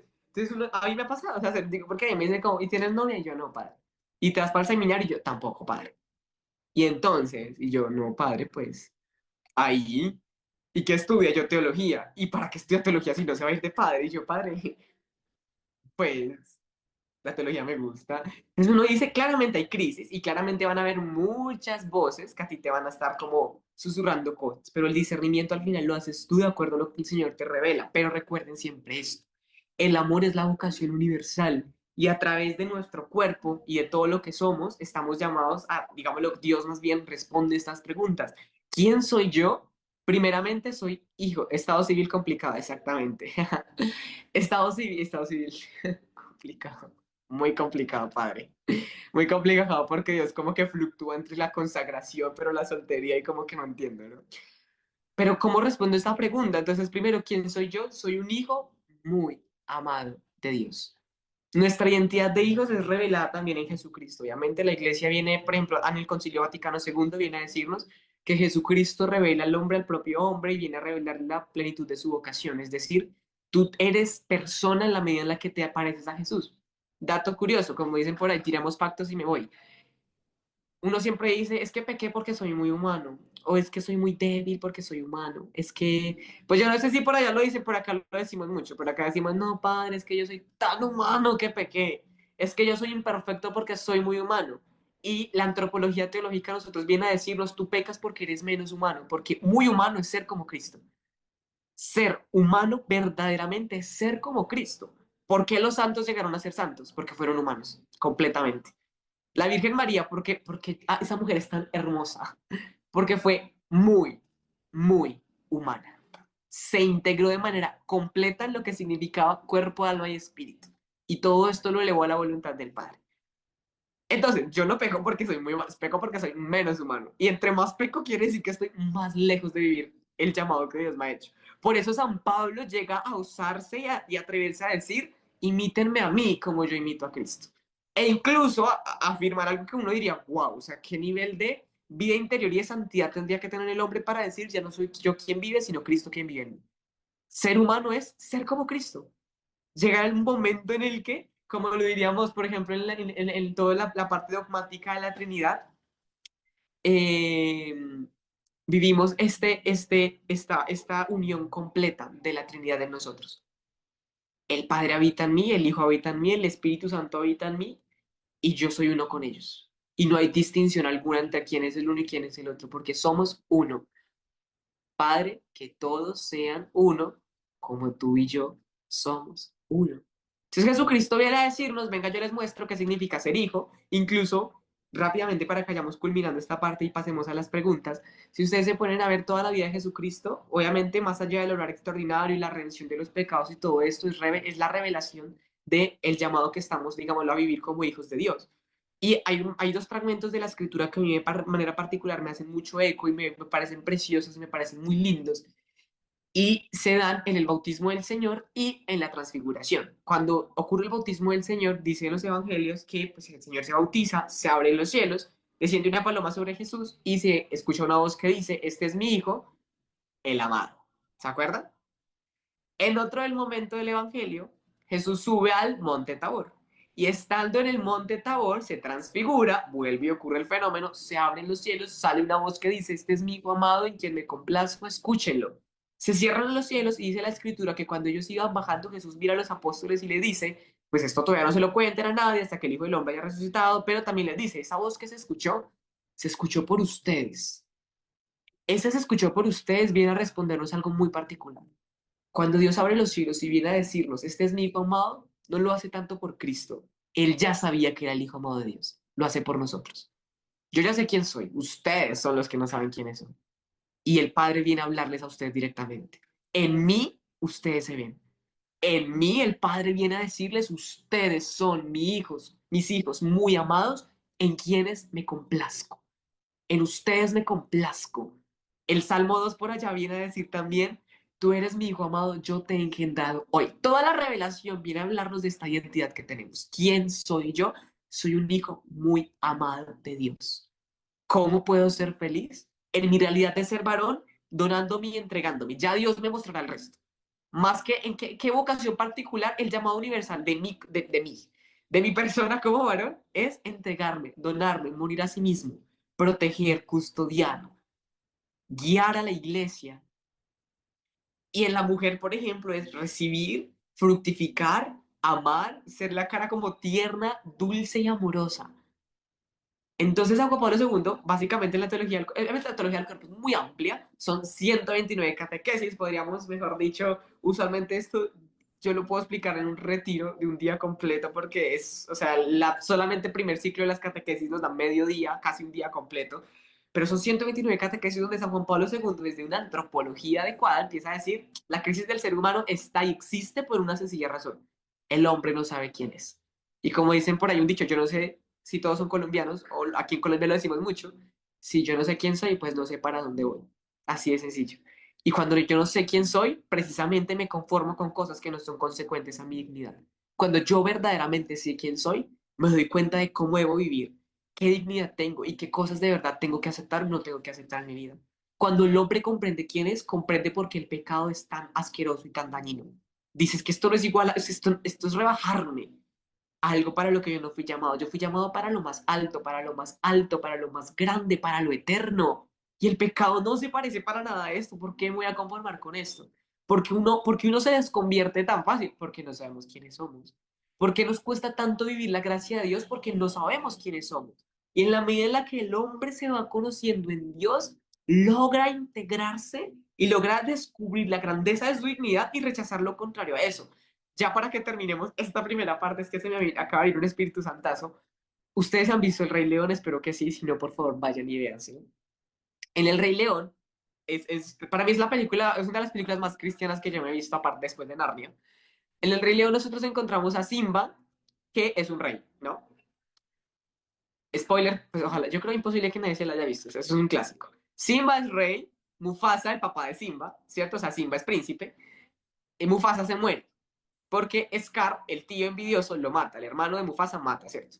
S1: a mí me ha pasado, o sea, digo, porque a mí me dicen como, ¿y tienes novia? Y yo, no, padre. ¿Y te vas para el seminario? Y yo, tampoco, padre. Y entonces, y yo, no, padre, pues, ahí. ¿Y qué estudia? Yo, teología. ¿Y para qué estudia teología si no se va a ir de padre? Y yo, padre, pues la teología me gusta. Entonces uno dice, claramente hay crisis y claramente van a haber muchas voces que a ti te van a estar como susurrando cosas, pero el discernimiento al final lo haces tú de acuerdo a lo que el Señor te revela. Pero recuerden siempre esto, el amor es la vocación universal y a través de nuestro cuerpo y de todo lo que somos, estamos llamados a, digámoslo, Dios más bien responde estas preguntas. ¿Quién soy yo? Primeramente soy hijo, estado civil complicado, exactamente. Estado civil complicado. Muy complicado, padre. Muy complicado porque Dios como que fluctúa entre la consagración, pero la soltería y como que no entiendo, ¿no? Pero ¿cómo respondo esta pregunta? Entonces, primero, ¿quién soy yo? Soy un hijo muy amado de Dios. Nuestra identidad de hijos es revelada también en Jesucristo. Obviamente la iglesia viene, por ejemplo, en el Concilio Vaticano II viene a decirnos que Jesucristo revela al hombre al propio hombre y viene a revelar la plenitud de su vocación. Es decir, tú eres persona en la medida en la que te pareces a Jesús. Dato curioso, como dicen por ahí, tiramos pactos y me voy. Uno siempre dice, es que pequé porque soy muy humano, o es que soy muy débil porque soy humano, es que, pues yo no sé si por allá lo dicen, por acá lo decimos mucho, por acá decimos, no, padre, es que yo soy tan humano que pequé, es que yo soy imperfecto porque soy muy humano. Y la antropología teológica a nosotros viene a decirnos, tú pecas porque eres menos humano, porque muy humano es ser como Cristo. Ser humano verdaderamente es ser como Cristo. ¿Por qué los santos llegaron a ser santos? Porque fueron humanos, completamente. La Virgen María, porque esa mujer es tan hermosa, porque fue muy, muy humana. Se integró de manera completa en lo que significaba cuerpo, alma y espíritu. Y todo esto lo elevó a la voluntad del Padre. Entonces, yo no peco porque soy muy más, peco porque soy menos humano. Y entre más peco quiere decir que estoy más lejos de vivir el llamado que Dios me ha hecho. Por eso San Pablo llega a usarse y atreverse a decir, imítenme a mí como yo imito a Cristo. E incluso a afirmar algo que uno diría, wow, o sea, qué nivel de vida interior y de santidad tendría que tener el hombre para decir, ya no soy yo quien vive, sino Cristo quien vive en mí. Ser humano es ser como Cristo. Llegar un momento en el que, como lo diríamos, por ejemplo, en toda la parte dogmática de la Trinidad, eh, vivimos esta unión completa de la Trinidad en nosotros. El Padre habita en mí, el Hijo habita en mí, el Espíritu Santo habita en mí, y yo soy uno con ellos. Y no hay distinción alguna entre quién es el uno y quién es el otro, porque somos uno. Padre, que todos sean uno, como tú y yo somos uno. Entonces Jesucristo viene a decirnos, venga, yo les muestro qué significa ser hijo, incluso rápidamente para que vayamos culminando esta parte y pasemos a las preguntas. Si ustedes se ponen a ver toda la vida de Jesucristo, obviamente más allá del obrar extraordinario y la redención de los pecados y todo esto, es la revelación del llamado que estamos, digámoslo, a vivir como hijos de Dios. Y hay dos fragmentos de la escritura que a mí de manera particular me hacen mucho eco y me parecen preciosos, me parecen muy lindos, y se dan en el bautismo del Señor y en la transfiguración. Cuando ocurre el bautismo del Señor, dicen los evangelios que pues, el Señor se bautiza, se abren los cielos, desciende una paloma sobre Jesús y se escucha una voz que dice, este es mi hijo, el amado. ¿Se acuerdan? En otro del momento del Evangelio, Jesús sube al monte Tabor. Y estando en el monte Tabor, se transfigura, vuelve y ocurre el fenómeno, se abren los cielos, sale una voz que dice, este es mi hijo amado en quien me complazco, escúchenlo. Se cierran los cielos y dice la escritura que cuando ellos iban bajando, Jesús mira a los apóstoles y le dice, pues esto todavía no se lo cuenten a nadie hasta que el Hijo del Hombre haya resucitado, pero también les dice, esa voz que se escuchó por ustedes. Esa se escuchó por ustedes, viene a respondernos algo muy particular. Cuando Dios abre los cielos y viene a decirnos, este es mi hijo amado, no lo hace tanto por Cristo. Él ya sabía que era el hijo amado de Dios. Lo hace por nosotros. Yo ya sé quién soy. Ustedes son los que no saben quiénes son. Y el Padre viene a hablarles a ustedes directamente. En mí, ustedes se ven. En mí, el Padre viene a decirles, ustedes son mis hijos muy amados, en quienes me complazco. En ustedes me complazco. El Salmo 2 por allá viene a decir también, tú eres mi hijo amado, yo te he engendrado hoy. Toda la revelación viene a hablarnos de esta identidad que tenemos. ¿Quién soy yo? Soy un hijo muy amado de Dios. ¿Cómo puedo ser feliz? En mi realidad de ser varón, donándome y entregándome. Ya Dios me mostrará el resto. Más que en qué vocación particular, el llamado universal de mi persona como varón, es entregarme, donarme, morir a sí mismo, proteger, custodiar, guiar a la iglesia. Y en la mujer, por ejemplo, es recibir, fructificar, amar, ser la cara como tierna, dulce y amorosa. Entonces, San Juan Pablo II, básicamente la teología del cuerpo es muy amplia, son 129 catequesis, podríamos, mejor dicho, usualmente esto yo lo puedo explicar en un retiro de un día completo porque es, o sea, solamente el primer ciclo de las catequesis nos da medio día, casi un día completo, pero son 129 catequesis donde San Juan Pablo II, desde una antropología adecuada, empieza a decir, la crisis del ser humano está y existe por una sencilla razón, el hombre no sabe quién es. Y como dicen por ahí un dicho, yo no sé si todos son colombianos, o aquí en Colombia lo decimos mucho, si yo no sé quién soy, pues no sé para dónde voy. Así de sencillo. Y cuando yo no sé quién soy, precisamente me conformo con cosas que no son consecuentes a mi dignidad. Cuando yo verdaderamente sé quién soy, me doy cuenta de cómo debo vivir, qué dignidad tengo y qué cosas de verdad tengo que aceptar o no tengo que aceptar en mi vida. Cuando el hombre comprende quién es, comprende por qué el pecado es tan asqueroso y tan dañino. Dices que esto no es igual, esto es rebajarme algo para lo que yo no fui llamado. Yo fui llamado para lo más alto, para lo más alto, para lo más grande, para lo eterno. Y el pecado no se parece para nada a esto. ¿Por qué me voy a conformar con esto? Porque uno se desconvierte tan fácil? Porque no sabemos quiénes somos. ¿Por qué nos cuesta tanto vivir la gracia de Dios? Porque no sabemos quiénes somos. Y en la medida en la que el hombre se va conociendo en Dios, logra integrarse y logra descubrir la grandeza de su dignidad y rechazar lo contrario a eso. Ya para que terminemos esta primera parte, es que se me acaba de ir un Espíritu Santazo. Ustedes han visto El Rey León, espero que sí, si no, por favor, vayan y vean, ¿sí? En El Rey León, para mí es la película, es una de las películas más cristianas que yo me he visto, aparte después de Narnia. En El Rey León nosotros encontramos a Simba, que es un rey, ¿no? Spoiler, pues ojalá, yo creo imposible que nadie se la haya visto, eso es un clásico. Simba es rey, Mufasa, el papá de Simba, ¿cierto? O sea, Simba es príncipe, y Mufasa se muere, porque Scar, el tío envidioso, lo mata, el hermano de Mufasa mata, ¿cierto?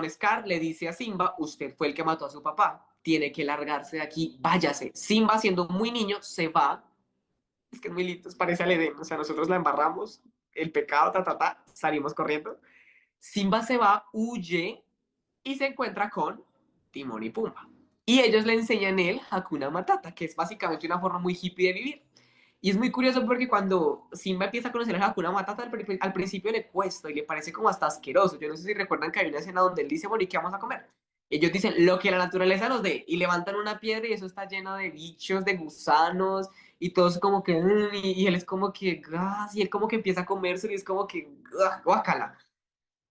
S1: Scar le dice a Simba, usted fue el que mató a su papá, tiene que largarse de aquí, váyase. Simba, siendo muy niño, se va, es que es muy lindo, parece al Edén, o sea, nosotros la embarramos, el pecado, salimos corriendo. Simba se va, huye y se encuentra con Timón y Pumba. Y ellos le enseñan él Hakuna Matata, que es básicamente una forma muy hippie de vivir. Y es muy curioso porque cuando Simba empieza a conocer a Hakuna Matata, al principio le cuesta y le parece como hasta asqueroso. Yo no sé si recuerdan que hay una escena donde él dice, bueno, ¿y qué vamos a comer? Ellos dicen, lo que la naturaleza nos dé. Y levantan una piedra y eso está lleno de bichos, de gusanos, y todos como que, y él es como que, gas, y él como que empieza a comerse y es como que, guácala.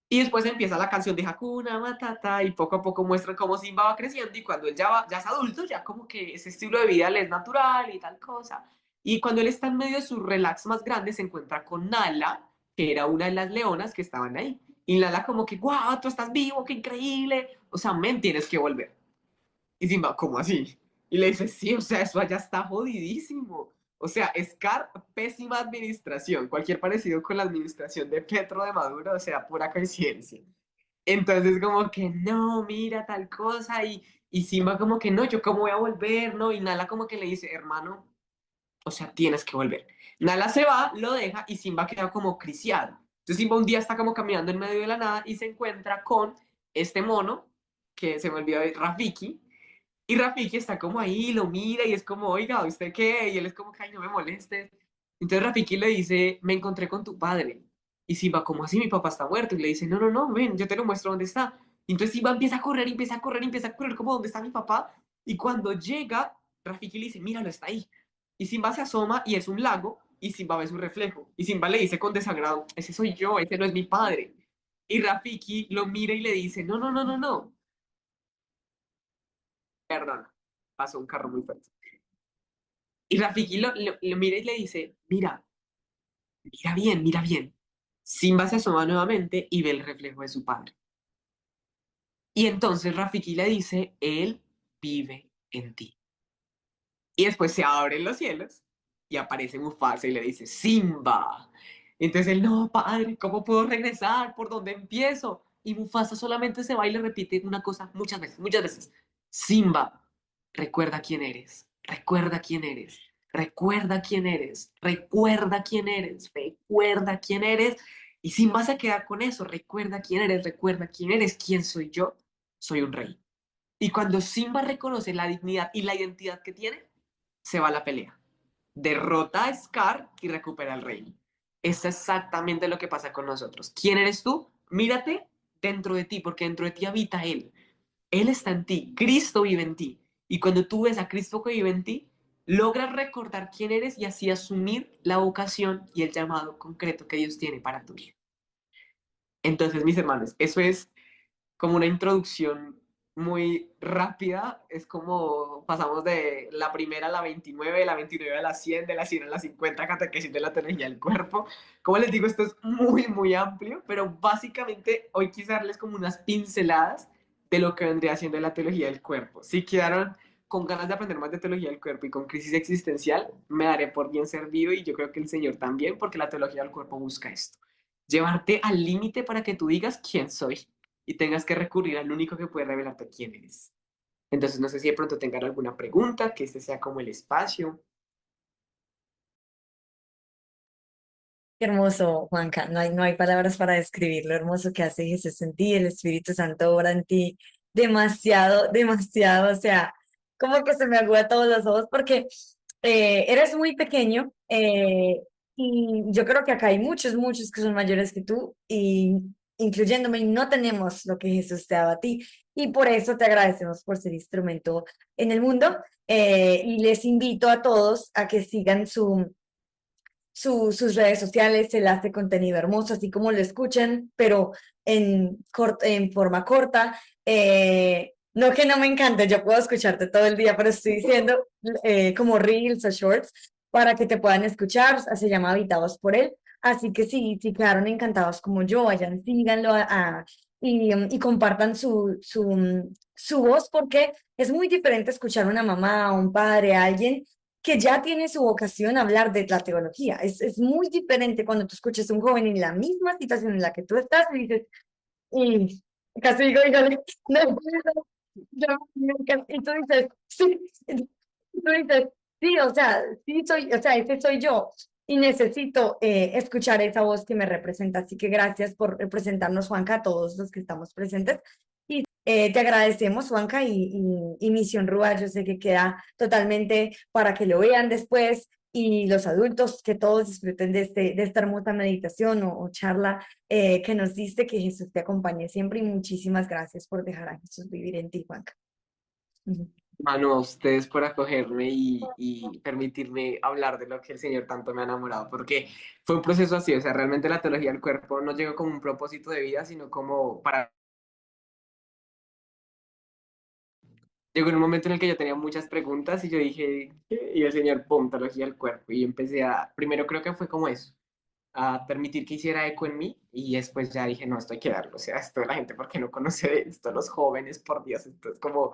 S1: Y después empieza la canción de Hakuna Matata y poco a poco muestran cómo Simba va creciendo y cuando él ya es adulto, ya como que ese estilo de vida le es natural y tal cosa. Y cuando él está en medio de su relax más grande, se encuentra con Nala, que era una de las leonas que estaban ahí. Y Nala como que, guau, tú estás vivo, qué increíble. O sea, men, tienes que volver. Y Simba, ¿cómo así? Y le dice, sí, o sea, eso allá está jodidísimo. O sea, Scar, pésima administración. Cualquier parecido con la administración de Petro de Maduro, o sea, pura coincidencia. Entonces, como que no, mira tal cosa. Y Simba, como que no, yo cómo voy a volver, ¿no? Y Nala, como que le dice, hermano, o sea, tienes que volver. Nala se va, lo deja y Simba queda como criciado. Entonces, Simba un día está como caminando en medio de la nada y se encuentra con este mono, que se me olvidó de Rafiki, y Rafiki está como ahí, lo mira y es como, oiga, ¿usted qué? Y él es como, ay, no me molestes. Entonces Rafiki le dice, me encontré con tu padre. Y Simba, ¿cómo así? Mi papá está muerto. Y le dice, no, no, no, ven, yo te lo muestro dónde está. Y entonces Simba empieza a correr, empieza a correr, empieza a correr, como, ¿dónde está mi papá? Y cuando llega, Rafiki le dice, míralo, está ahí. Y Simba se asoma y es un lago y Simba ve su reflejo. Y Simba le dice con desagrado, ese soy yo, ese no es mi padre. Y Rafiki lo mira y le dice, no, no, no, no, no, perdón, pasó un carro muy fuerte. Y Rafiki lo mira y le dice, mira, mira bien, mira bien. Simba se asoma nuevamente y ve el reflejo de su padre. Y entonces Rafiki le dice, él vive en ti. Y después se abren los cielos y aparece Mufasa y le dice, Simba. Entonces él, no, padre, ¿cómo puedo regresar? ¿Por dónde empiezo? Y Mufasa solamente se va y le repite una cosa muchas veces, muchas veces. Simba, recuerda quién eres, recuerda quién eres, recuerda quién eres, recuerda quién eres, recuerda quién eres. Y Simba se queda con eso, recuerda quién eres, quién soy yo, soy un rey. Y cuando Simba reconoce la dignidad y la identidad que tiene, se va a la pelea. Derrota a Scar y recupera el reino. Es exactamente lo que pasa con nosotros. ¿Quién eres tú? Mírate dentro de ti, porque dentro de ti habita Él. Él está en ti, Cristo vive en ti. Y cuando tú ves a Cristo que vive en ti, logras recordar quién eres y así asumir la vocación y el llamado concreto que Dios tiene para tu vida. Entonces, mis hermanos, eso es como una introducción muy rápida. Es como pasamos de la primera a la 29, de la 29 a la 100, de la 100 a la 50 catequesis de la teología del cuerpo. Como les digo, esto es muy, muy amplio, pero básicamente hoy quise darles como unas pinceladas de lo que vendría siendo la teología del cuerpo. Si quedaron con ganas de aprender más de teología del cuerpo y con crisis existencial, me daré por bien servido y yo creo que el Señor también, porque la teología del cuerpo busca esto. Llevarte al límite para que tú digas quién soy y tengas que recurrir al único que puede revelarte quién eres. Entonces, no sé si de pronto tengan alguna pregunta, que este sea como el espacio.
S2: Qué hermoso, Juanca. No hay palabras para describir lo hermoso que hace Jesús en ti, el Espíritu Santo obra en ti. Demasiado, demasiado. O sea, como que se me agüita todos los ojos porque eres muy pequeño y yo creo que acá hay muchos, muchos que son mayores que tú y incluyéndome, y no tenemos lo que Jesús te ha dado a ti. y por eso te agradecemos por ser instrumento en el mundo. Y les invito a todos a que sigan sus redes sociales. Él hace contenido hermoso, así como lo escuchan, pero en forma corta. No que no me encante, yo puedo escucharte todo el día, pero estoy diciendo como reels o shorts para que te puedan escuchar. Se llama Habitados por él. Así que sí, si quedaron encantados como yo, vayan, síganlo y compartan su voz, porque es muy diferente escuchar a una mamá, a un padre, a alguien que ya tiene su vocación a hablar de la teología. Es muy diferente cuando tú escuchas a un joven en la misma situación en la que tú estás y dices, y casi digo, híjole, no puedo, y tú dices, sí, y tú dices, sí, o sea, sí soy, o sea, ese soy yo. Y necesito escuchar esa voz que me representa. Así que gracias por representarnos, Juanca, a todos los que estamos presentes. Te agradecemos, Juanca, y Misión Rúa, yo sé que queda totalmente para que lo vean después y los adultos, que todos disfruten de esta hermosa meditación o charla que nos diste, que Jesús te acompañe siempre y muchísimas gracias por dejar a Jesús vivir en ti, Juanca. Ujú.
S1: Mano, a ustedes por acogerme y permitirme hablar de lo que el Señor tanto me ha enamorado, porque fue un proceso así, o sea, realmente la teología del cuerpo no llegó como un propósito de vida, sino como para... Llegó en un momento en el que yo tenía muchas preguntas y yo dije, ¿qué? Y el Señor, pum, teología del cuerpo, y empecé a, primero creo que fue como eso, a permitir que hiciera eco en mí, y después ya dije, no, esto hay que darlo, o sea, esto la gente, ¿por qué no conoce de esto? Los jóvenes, por Dios, esto es como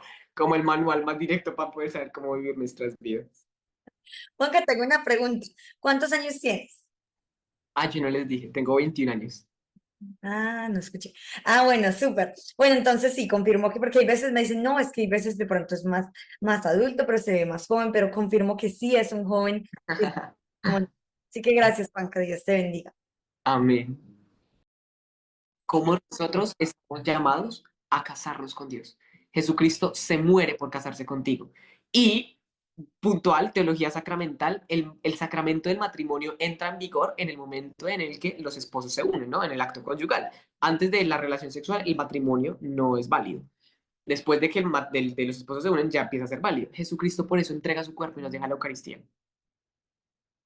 S1: el manual más directo para poder saber cómo vivir nuestras vidas.
S2: Juanca, tengo una pregunta. ¿Cuántos años tienes?
S1: Ah, yo no les dije, tengo 21 años.
S2: Ah, no escuché. Ah, bueno, súper. Bueno, entonces sí, confirmo que, porque hay veces me dicen, no, es que hay veces de pronto es más adulto, pero se ve más joven, pero confirmo que sí es un joven. Como- Así que gracias, Juanca, Dios te bendiga.
S1: Amén. Como nosotros estamos llamados a casarnos con Dios. Jesucristo se muere por casarse contigo. Y puntual, teología sacramental, el sacramento del matrimonio entra en vigor en el momento en el que los esposos se unen, ¿no? En el acto conyugal. Antes de la relación sexual, el matrimonio no es válido. Después de que de los esposos se unen, ya empieza a ser válido. Jesucristo por eso entrega su cuerpo y nos deja la Eucaristía.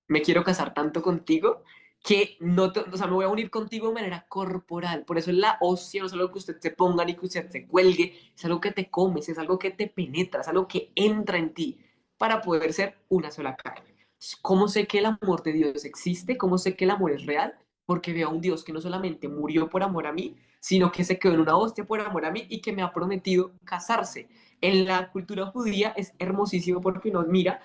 S1: Me quiero casar tanto contigo que no, o sea, me voy a unir contigo de manera corporal. Por eso la hostia no es algo que usted se ponga ni que usted se cuelgue, es algo que te comes, es algo que te penetra, es algo que entra en ti para poder ser una sola carne. ¿Cómo sé que el amor de Dios existe? ¿Cómo sé que el amor es real? Porque veo a un Dios que no solamente murió por amor a mí, sino que se quedó en una hostia por amor a mí y que me ha prometido casarse. En la cultura judía es hermosísimo porque uno mira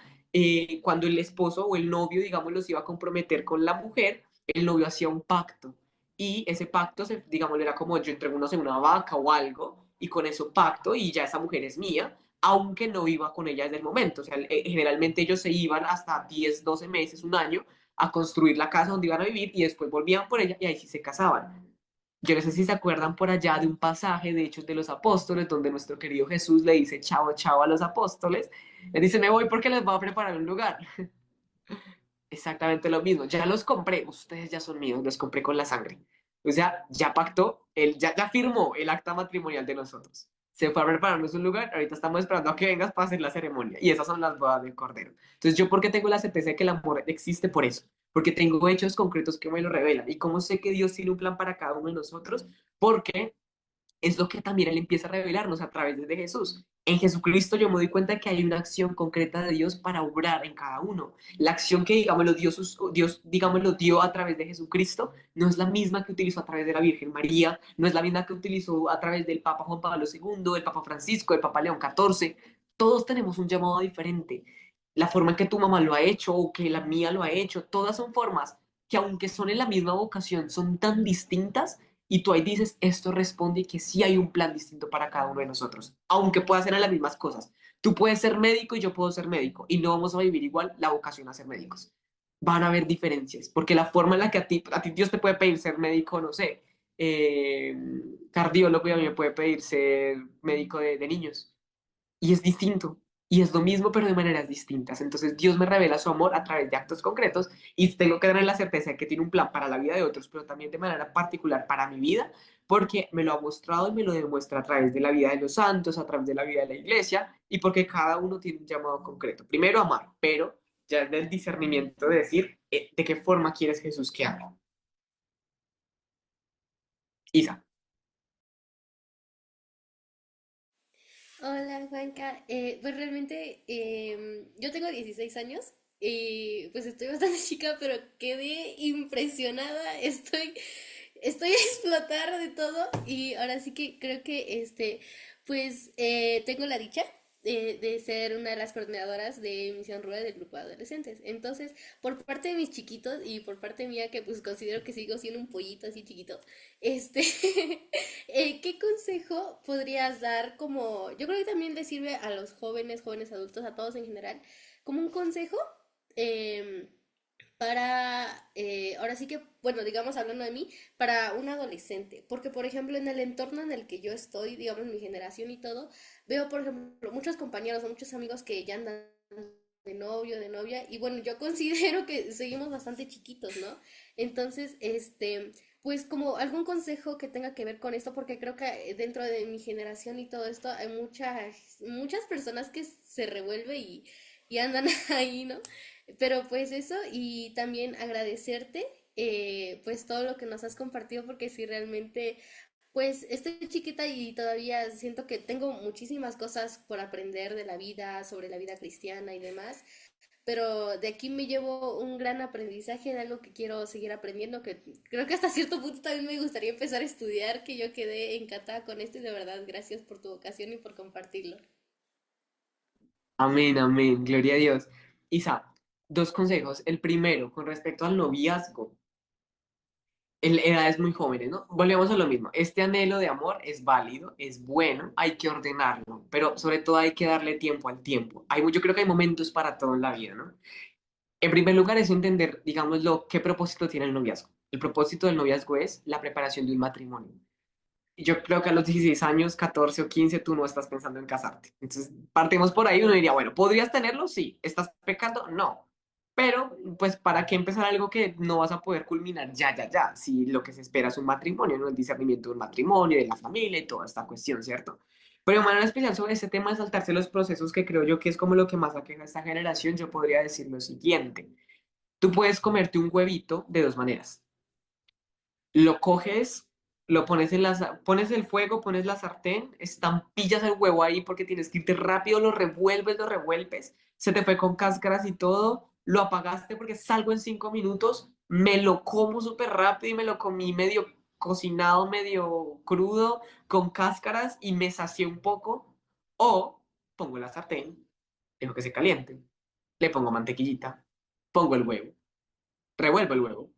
S1: cuando el esposo o el novio, digamos, los iba a comprometer con la mujer, el novio hacía un pacto. Y ese pacto, digamos, era como yo entrego, no sé, una vaca o algo, y con eso pacto, y ya esa mujer es mía, aunque no iba con ella desde el momento. O sea, generalmente ellos se iban hasta 10 12 meses, un año, a construir la casa donde iban a vivir, y después volvían por ella, y ahí sí se casaban. Yo no sé si se acuerdan por allá de un pasaje de Hechos de los Apóstoles, donde nuestro querido Jesús le dice chao, chao a los apóstoles. Él dice, me voy porque les voy a preparar un lugar. Exactamente lo mismo. Ya los compré, ustedes ya son míos, los compré con la sangre. O sea, ya pactó, él ya firmó el acta matrimonial de nosotros. Se fue a prepararnos un lugar, ahorita estamos esperando a que vengas para hacer la ceremonia. Y esas son las bodas del Cordero. Entonces, ¿yo por qué tengo la certeza de que el amor existe? Por eso. Porque tengo hechos concretos que me lo revelan. ¿Y cómo sé que Dios tiene un plan para cada uno de nosotros? Porque es lo que también Él empieza a revelarnos a través de Jesús. En Jesucristo yo me doy cuenta que hay una acción concreta de Dios para obrar en cada uno. La acción que, digámoslo, Dios, digámoslo, dio a través de Jesucristo no es la misma que utilizó a través de la Virgen María, no es la misma que utilizó a través del Papa Juan Pablo II, el Papa Francisco, el Papa León XIV. Todos tenemos un llamado diferente. La forma en que tu mamá lo ha hecho o que la mía lo ha hecho, todas son formas que aunque son en la misma vocación, son tan distintas y tú ahí dices, esto responde que sí hay un plan distinto para cada uno de nosotros, aunque pueda ser a las mismas cosas. Tú puedes ser médico y yo puedo ser médico y no vamos a vivir igual la vocación a ser médicos. Van a haber diferencias, porque la forma en la que a ti Dios te puede pedir ser médico, no sé, eh, cardiólogo y a mí me puede pedir ser médico de niños. Y es distinto. Y es lo mismo, pero de maneras distintas. Entonces Dios me revela su amor a través de actos concretos y tengo que tener la certeza de que tiene un plan para la vida de otros, pero también de manera particular para mi vida, porque me lo ha mostrado y me lo demuestra a través de la vida de los santos, a través de la vida de la iglesia, y porque cada uno tiene un llamado concreto. Primero amar, pero ya es del discernimiento de decir de qué forma quieres Jesús que haga. Isa.
S3: Hola, Juanca. Pues realmente yo tengo 16 años y pues estoy bastante chica, pero quedé impresionada. Estoy a explotar de todo y ahora sí que creo que pues tengo la dicha de ser una de las coordinadoras de Misión Rural del grupo de adolescentes. Entonces, por parte de mis chiquitos y por parte mía, que pues considero que sigo siendo un pollito así chiquito, este, ¿qué consejo podrías dar como, yo creo que también le sirve a los jóvenes, jóvenes adultos, a todos en general, como un consejo? em, para, ahora sí que, bueno, digamos hablando de mí, para un adolescente, porque por ejemplo en el entorno en el que yo estoy, digamos mi generación y todo, veo por ejemplo muchos compañeros o muchos amigos que ya andan de novio, de novia, y bueno, yo considero que seguimos bastante chiquitos, ¿no? Entonces, pues como algún consejo que tenga que ver con esto, porque creo que dentro de mi generación y todo esto hay muchas personas que se revuelven y andan ahí, ¿no? Pero pues eso y también agradecerte pues todo lo que nos has compartido porque si realmente pues estoy chiquita y todavía siento que tengo muchísimas cosas por aprender de la vida, sobre la vida cristiana y demás, pero de aquí me llevo un gran aprendizaje de algo que quiero seguir aprendiendo, que creo que hasta cierto punto también me gustaría empezar a estudiar, que yo quedé encantada con esto y de verdad gracias por tu vocación y por compartirlo.
S1: Amén, amén, gloria a Dios. Isa, dos consejos. El primero, con respecto al noviazgo. En edades muy jóvenes, ¿no? Volvemos a lo mismo. Este anhelo de amor es válido, es bueno, hay que ordenarlo, pero sobre todo hay que darle tiempo al tiempo. Yo creo que hay momentos para todo en la vida, ¿no? En primer lugar es entender, digámoslo, qué propósito tiene el noviazgo. El propósito del noviazgo es la preparación de un matrimonio. Yo creo que a los 16 años, 14 o 15, tú no estás pensando en casarte. Entonces, partimos por ahí, uno diría, bueno, ¿podrías tenerlo? Sí. ¿Estás pecando? No. Pero, pues, ¿para qué empezar algo que no vas a poder culminar ya, ya, ya? Si lo que se espera es un matrimonio, ¿no? El discernimiento de un matrimonio, de la familia y toda esta cuestión, ¿cierto? Pero de manera especial sobre este tema de saltarse los procesos, que creo yo que es como lo que más aqueja a esta generación, yo podría decir lo siguiente. Tú puedes comerte un huevito de dos maneras. Lo coges, lo pones pones el fuego, pones la sartén, estampillas el huevo ahí porque tienes que irte rápido, lo revuelves, se te fue con cáscaras y todo, lo apagaste porque salgo en 5 minutos, me lo como súper rápido y me lo comí medio cocinado, medio crudo, con cáscaras y me sacié un poco, o pongo la sartén, dejo que se caliente, le pongo mantequillita, pongo el huevo, revuelvo el huevo,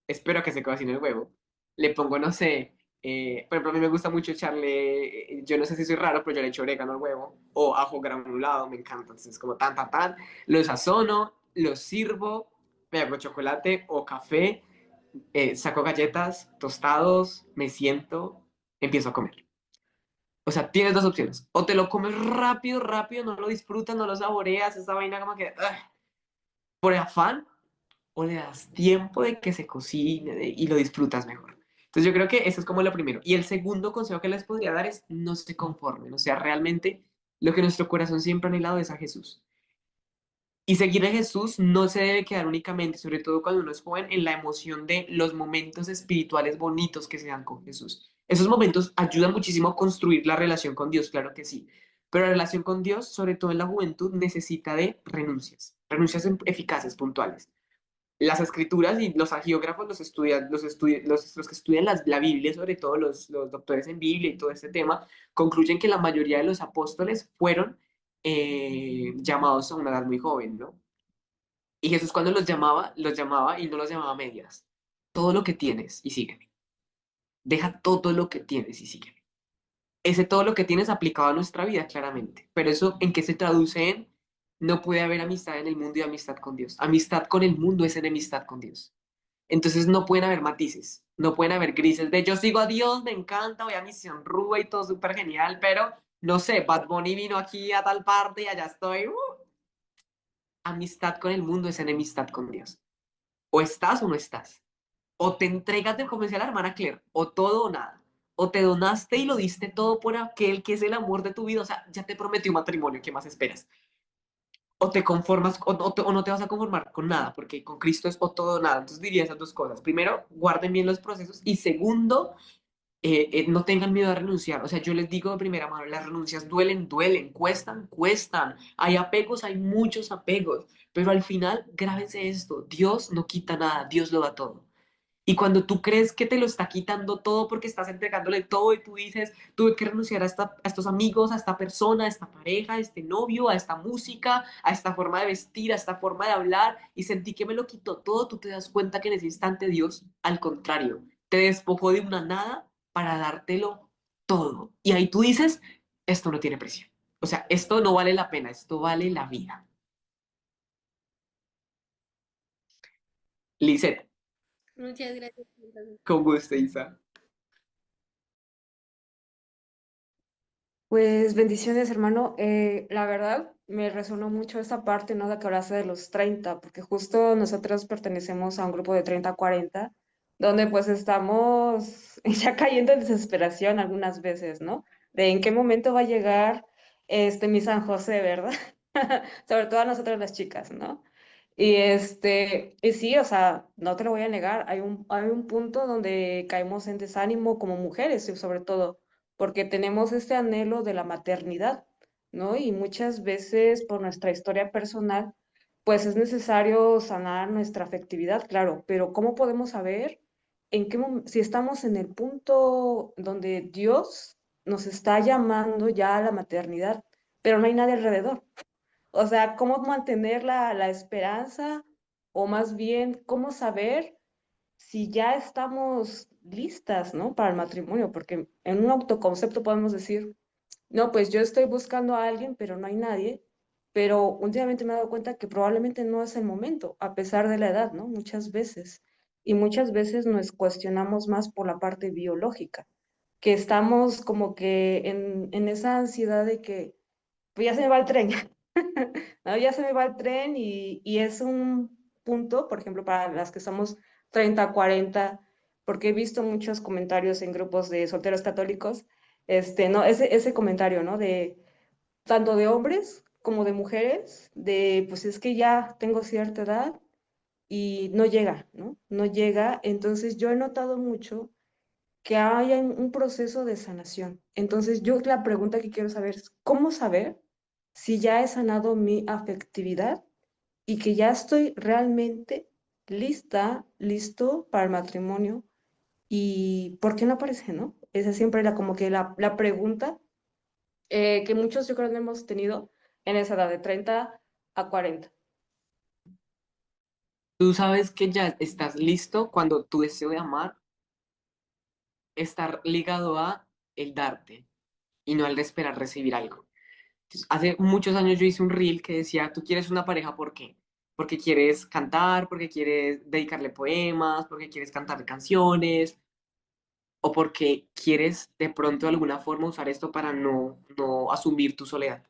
S1: espero que se cocine el huevo. Le pongo, no sé, por ejemplo, a mí me gusta mucho echarle, yo no sé si soy raro, pero yo le echo orégano al huevo o ajo granulado, me encanta. Entonces, como tan, tan, tan, lo sazono, lo sirvo, me hago chocolate o café, saco galletas, tostados, me siento, empiezo a comer. O sea, tienes dos opciones. O te lo comes rápido, rápido, no lo disfrutas, no lo saboreas, esa vaina como que, por afán, o le das tiempo de que se cocine y lo disfrutas mejor. Entonces yo creo que eso es como lo primero. Y el segundo consejo que les podría dar es no se conformen, o sea, realmente lo que nuestro corazón siempre ha anhelado es a Jesús. Y seguir a Jesús no se debe quedar únicamente, sobre todo cuando uno es joven, en la emoción de los momentos espirituales bonitos que se dan con Jesús. Esos momentos ayudan muchísimo a construir la relación con Dios, claro que sí. Pero la relación con Dios, sobre todo en la juventud, necesita de renuncias, renuncias eficaces, puntuales. Las escrituras y los agiógrafos, los que estudian la Biblia, sobre todo los doctores en Biblia y todo este tema, concluyen que la mayoría de los apóstoles fueron llamados a una edad muy joven, ¿no? Y Jesús cuando los llamaba y no los llamaba a medias. Todo lo que tienes y sígueme. Deja todo lo que tienes y sígueme. Ese todo lo que tienes aplicado a nuestra vida, claramente. Pero eso, ¿en qué se traduce en? No puede haber amistad en el mundo y amistad con Dios. Amistad con el mundo es enemistad con Dios. Entonces no pueden haber matices, no pueden haber grises de yo sigo a Dios, me encanta, voy a Misión Rúa y todo súper genial, pero no sé, Bad Bunny vino aquí a tal parte y allá estoy. Amistad con el mundo es enemistad con Dios. O estás o no estás. O te entregas, como decía la hermana Claire, o todo o nada. O te donaste y lo diste todo por aquel que es el amor de tu vida. O sea, ya te prometió matrimonio, ¿qué más esperas? O te conformas o no te vas a conformar con nada, porque con Cristo es o todo o nada. Entonces diría esas dos cosas. Primero, guarden bien los procesos. Y segundo, no tengan miedo a renunciar. O sea, yo les digo de primera mano, las renuncias duelen, duelen, cuestan, cuestan. Hay apegos, hay muchos apegos. Pero al final, grábense esto, Dios no quita nada, Dios lo da todo. Y cuando tú crees que te lo está quitando todo porque estás entregándole todo y tú dices, tuve que renunciar a estos amigos, a esta persona, a esta pareja, a este novio, a esta música, a esta forma de vestir, a esta forma de hablar y sentí que me lo quitó todo, tú te das cuenta que en ese instante Dios, al contrario, te despojó de una nada para dártelo todo. Y ahí tú dices, esto no tiene precio. O sea, esto no vale la pena, esto vale la vida. Lisette,
S3: Muchas gracias. Entonces.
S1: con gusto, Isa.
S4: Pues bendiciones, hermano. La verdad, me resonó mucho esta parte, ¿no? De que hablaste de los 30, porque justo nosotros pertenecemos a un grupo de 30 a 40, donde pues estamos ya cayendo en desesperación algunas veces, ¿no? De en qué momento va a llegar mi San José, ¿verdad? Sobre todo a nosotras las chicas, ¿no? Y sí, o sea, no te lo voy a negar, hay un punto donde caemos en desánimo como mujeres, y sobre todo porque tenemos este anhelo de la maternidad, ¿no? Y muchas veces por nuestra historia personal, pues es necesario sanar nuestra afectividad, claro, pero ¿cómo podemos saber si estamos en el punto donde Dios nos está llamando ya a la maternidad, pero no hay nadie alrededor? O sea, ¿cómo mantener la esperanza o más bien cómo saber si ya estamos listas, ¿no? Para el matrimonio? Porque en un autoconcepto podemos decir, no, pues yo estoy buscando a alguien, pero no hay nadie. Pero últimamente me he dado cuenta que probablemente no es el momento, a pesar de la edad, ¿no? Muchas veces. Y muchas veces nos cuestionamos más por la parte biológica, que estamos como que en esa ansiedad de que pues ya se me va el tren, ¿no? Ya se me va el tren y es un punto, por ejemplo, para las que somos 30, 40, porque he visto muchos comentarios en grupos de solteros católicos, no, ese comentario, ¿no? De tanto de hombres como de mujeres, de pues es que ya tengo cierta edad y no llega, ¿no? No llega. Entonces yo he notado mucho que hay un proceso de sanación. Entonces, yo la pregunta que quiero saber es, ¿cómo saber si ya he sanado mi afectividad y que ya estoy realmente lista, listo para el matrimonio? ¿Y por qué no aparece, no? Esa es siempre como que la pregunta que muchos yo creo que hemos tenido en esa edad de 30 a 40.
S1: Tú sabes que ya estás listo cuando tu deseo de amar está ligado a el darte y no al de esperar recibir algo. Entonces, hace muchos años yo hice un reel que decía, tú quieres una pareja, ¿por qué? Porque quieres cantar, porque quieres dedicarle poemas, porque quieres cantar canciones, o porque quieres de pronto de alguna forma usar esto para no asumir tu soledad.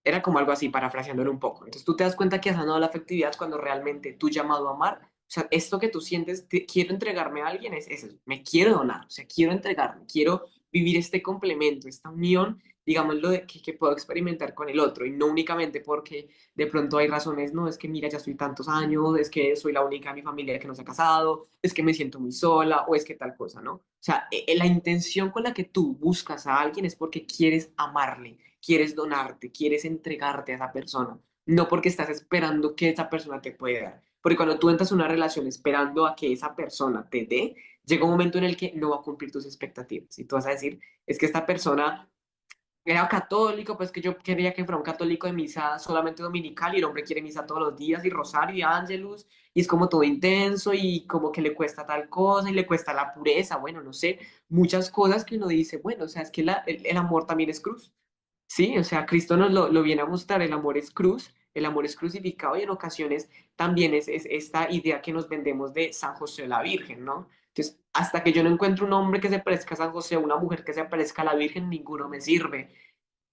S1: Era como algo así, parafraseándolo un poco. Entonces tú te das cuenta que has sanado la afectividad cuando realmente tu llamado a amar, o sea, esto que tú sientes, quiero entregarme a alguien, es eso, me quiero donar, o sea, quiero entregarme, quiero vivir este complemento, esta unión, digámoslo, que puedo experimentar con el otro, y no únicamente porque de pronto hay razones, no, es que mira, ya estoy tantos años, es que soy la única de mi familia que no se ha casado, es que me siento muy sola, o es que tal cosa, ¿no? O sea, la intención con la que tú buscas a alguien es porque quieres amarle, quieres donarte, quieres entregarte a esa persona, no porque estás esperando que esa persona te pueda dar. Porque cuando tú entras en una relación esperando a que esa persona te dé, llega un momento en el que no va a cumplir tus expectativas. Y tú vas a decir, es que esta persona era católico, pues que yo quería que fuera un católico de misa solamente dominical y el hombre quiere misa todos los días y rosario y ángelus y es como todo intenso y como que le cuesta tal cosa y le cuesta la pureza, bueno, no sé, muchas cosas que uno dice, bueno, o sea, es que el amor también es cruz. Sí, o sea, Cristo nos lo viene a mostrar, el amor es cruz, el amor es crucificado y en ocasiones también es esta idea que nos vendemos de San José o la Virgen, ¿no? Entonces, hasta que yo no encuentro un hombre que se parezca a San José o una mujer que se parezca a la Virgen, ninguno me sirve.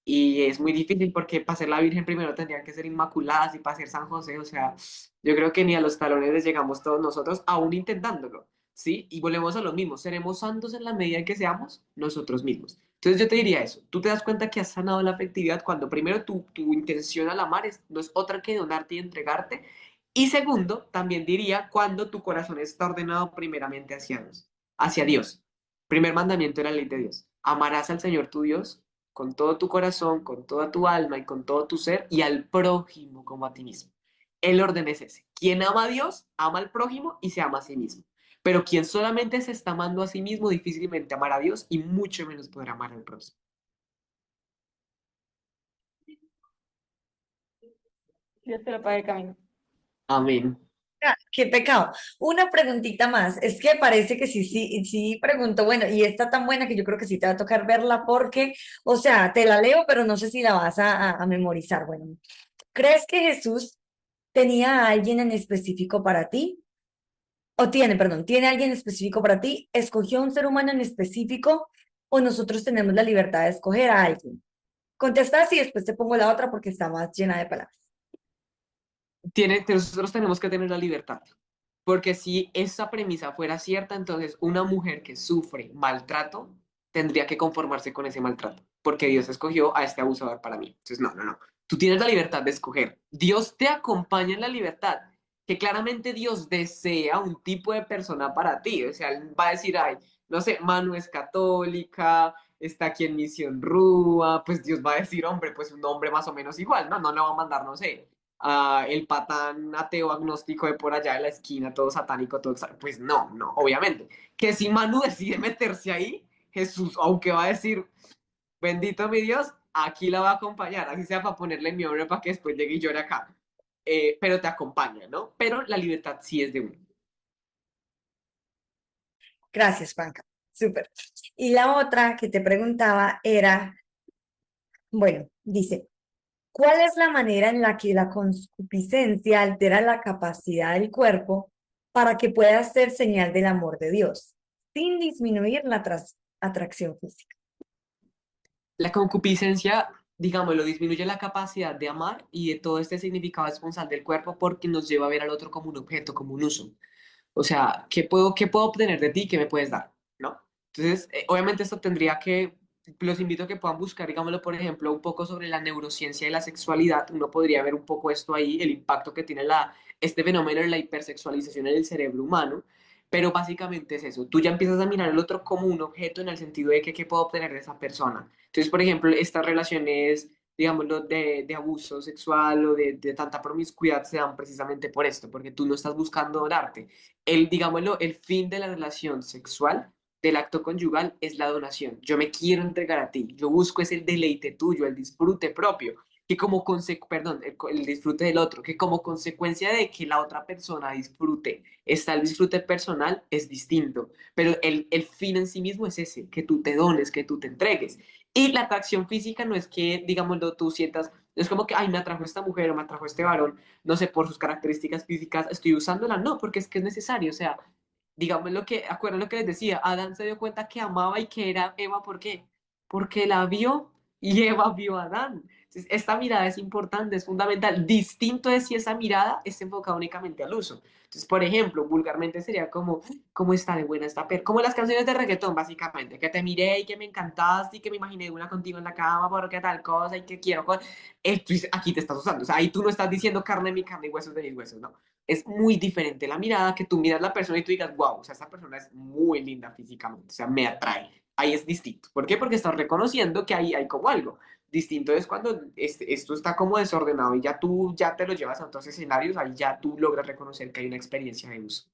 S1: Y es muy difícil porque para ser la Virgen primero tendrían que ser inmaculadas y para ser San José, o sea, yo creo que ni a los talones les llegamos todos nosotros, aún intentándolo, ¿sí? Y volvemos a lo mismo, seremos santos en la medida en que seamos nosotros mismos. Entonces yo te diría eso, tú te das cuenta que has sanado la afectividad cuando primero tu intención al amar no es otra que donarte y entregarte, y segundo, también diría cuando tu corazón está ordenado primeramente hacia Dios, hacia Dios. Primer mandamiento de la ley de Dios, amarás al Señor tu Dios con todo tu corazón, con toda tu alma y con todo tu ser, y al prójimo como a ti mismo. El orden es ese. Quien ama a Dios, ama al prójimo y se ama a sí mismo. Pero quien solamente se está amando a sí mismo, difícilmente amará a Dios y mucho menos podrá amar al próximo.
S4: Dios te lo pague el camino.
S1: Amén.
S2: Qué pecado. Una preguntita más. Es que parece que sí, sí, sí pregunto, bueno, y está tan buena que yo creo que sí te va a tocar verla porque, o sea, te la leo, pero no sé si la vas a memorizar. Bueno, ¿crees que Jesús tenía a alguien en específico para ti? O tiene, perdón, ¿tiene alguien específico para ti? ¿Escogió a un ser humano en específico o nosotros tenemos la libertad de escoger a alguien? Contesta así, después te pongo la otra porque está más llena de palabras.
S1: Nosotros tenemos que tener la libertad. Porque si esa premisa fuera cierta, entonces una mujer que sufre maltrato tendría que conformarse con ese maltrato, porque Dios escogió a este abusador para mí. Entonces, no, no, no. Tú tienes la libertad de escoger. Dios te acompaña en la libertad, que claramente Dios desea un tipo de persona para ti. O sea, Él va a decir, ay, no sé, Manu es católica, está aquí en Misión Rúa, pues Dios va a decir, hombre, pues un hombre más o menos igual, ¿no? No le va a mandar, no sé, el patán ateo agnóstico de por allá de la esquina, todo satánico, todo pues no, no, obviamente. Que si Manu decide meterse ahí, Jesús, aunque va a decir, bendito mi Dios, aquí la va a acompañar, así sea para ponerle mi nombre para que después llegue y llore acá. Pero te acompaña, ¿no? Pero la libertad sí es de uno.
S2: Gracias, Juanca. Súper. Y la otra que te preguntaba era, bueno, dice, ¿cuál es la manera en la que la concupiscencia altera la capacidad del cuerpo para que pueda ser señal del amor de Dios, sin disminuir la atracción física?
S1: La concupiscencia, digámoslo, disminuye la capacidad de amar y de todo este significado esponsal del cuerpo porque nos lleva a ver al otro como un objeto, como un uso. O sea, ¿qué puedo obtener de ti? ¿Qué me puedes dar? ¿No? Entonces, obviamente esto tendría que, los invito a que puedan buscar, digámoslo, por ejemplo, un poco sobre la neurociencia y la sexualidad. Uno podría ver un poco esto ahí, el impacto que tiene este fenómeno de la hipersexualización en el cerebro humano. Pero básicamente es eso. Tú ya empiezas a mirar al otro como un objeto en el sentido de que qué puedo obtener de esa persona. Entonces, por ejemplo, estas relaciones, digámoslo, de abuso sexual o de tanta promiscuidad se dan precisamente por esto, porque tú no estás buscando darte digámoslo, el fin de la relación sexual, del acto conyugal, es la donación. Yo me quiero entregar a ti. Yo busco es el deleite tuyo, el disfrute propio, que perdón, el disfrute del otro, que como consecuencia de que la otra persona disfrute, está el disfrute personal, es distinto. Pero el fin en sí mismo es ese, que tú te dones, que tú te entregues. Y la atracción física no es que, digámoslo, tú sientas, no es como que, ay, me atrajo esta mujer o me atrajo este varón, no sé, por sus características físicas, estoy usándola, no, porque es que es necesario, o sea, digamos acuerdan lo que les decía, Adán se dio cuenta que amaba y que era Eva, ¿por qué? Porque la vio y Eva vio a Adán. Entonces, esta mirada es importante, es fundamental. Distinto es si esa mirada está enfocada únicamente al uso. Entonces, por ejemplo, vulgarmente sería como, ¿cómo está de buena esta como las canciones de reggaetón, básicamente, que te miré y que me encantaste y que me imaginé una contigo en la cama porque tal cosa y que quiero. Aquí te estás usando, o sea, ahí tú no estás diciendo carne de mi carne y huesos de mis huesos, ¿no? Es muy diferente la mirada que tú miras a la persona y tú digas, wow, o sea, esta persona es muy linda físicamente, o sea, me atrae. Ahí es distinto. ¿Por qué? Porque estás reconociendo que ahí hay como algo. Distinto es cuando esto está como desordenado y ya tú ya te lo llevas a otros escenarios, ahí ya tú logras reconocer que hay una experiencia de uso.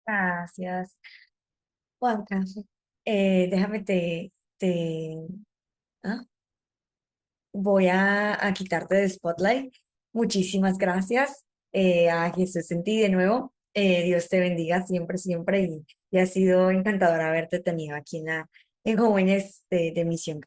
S2: Gracias, Juanca. Déjame ¿ah? Voy a quitarte de Spotlight. Muchísimas gracias a Jesús en ti de nuevo. Dios te bendiga siempre, siempre y ha sido encantador haberte tenido aquí en Jóvenes de Misión.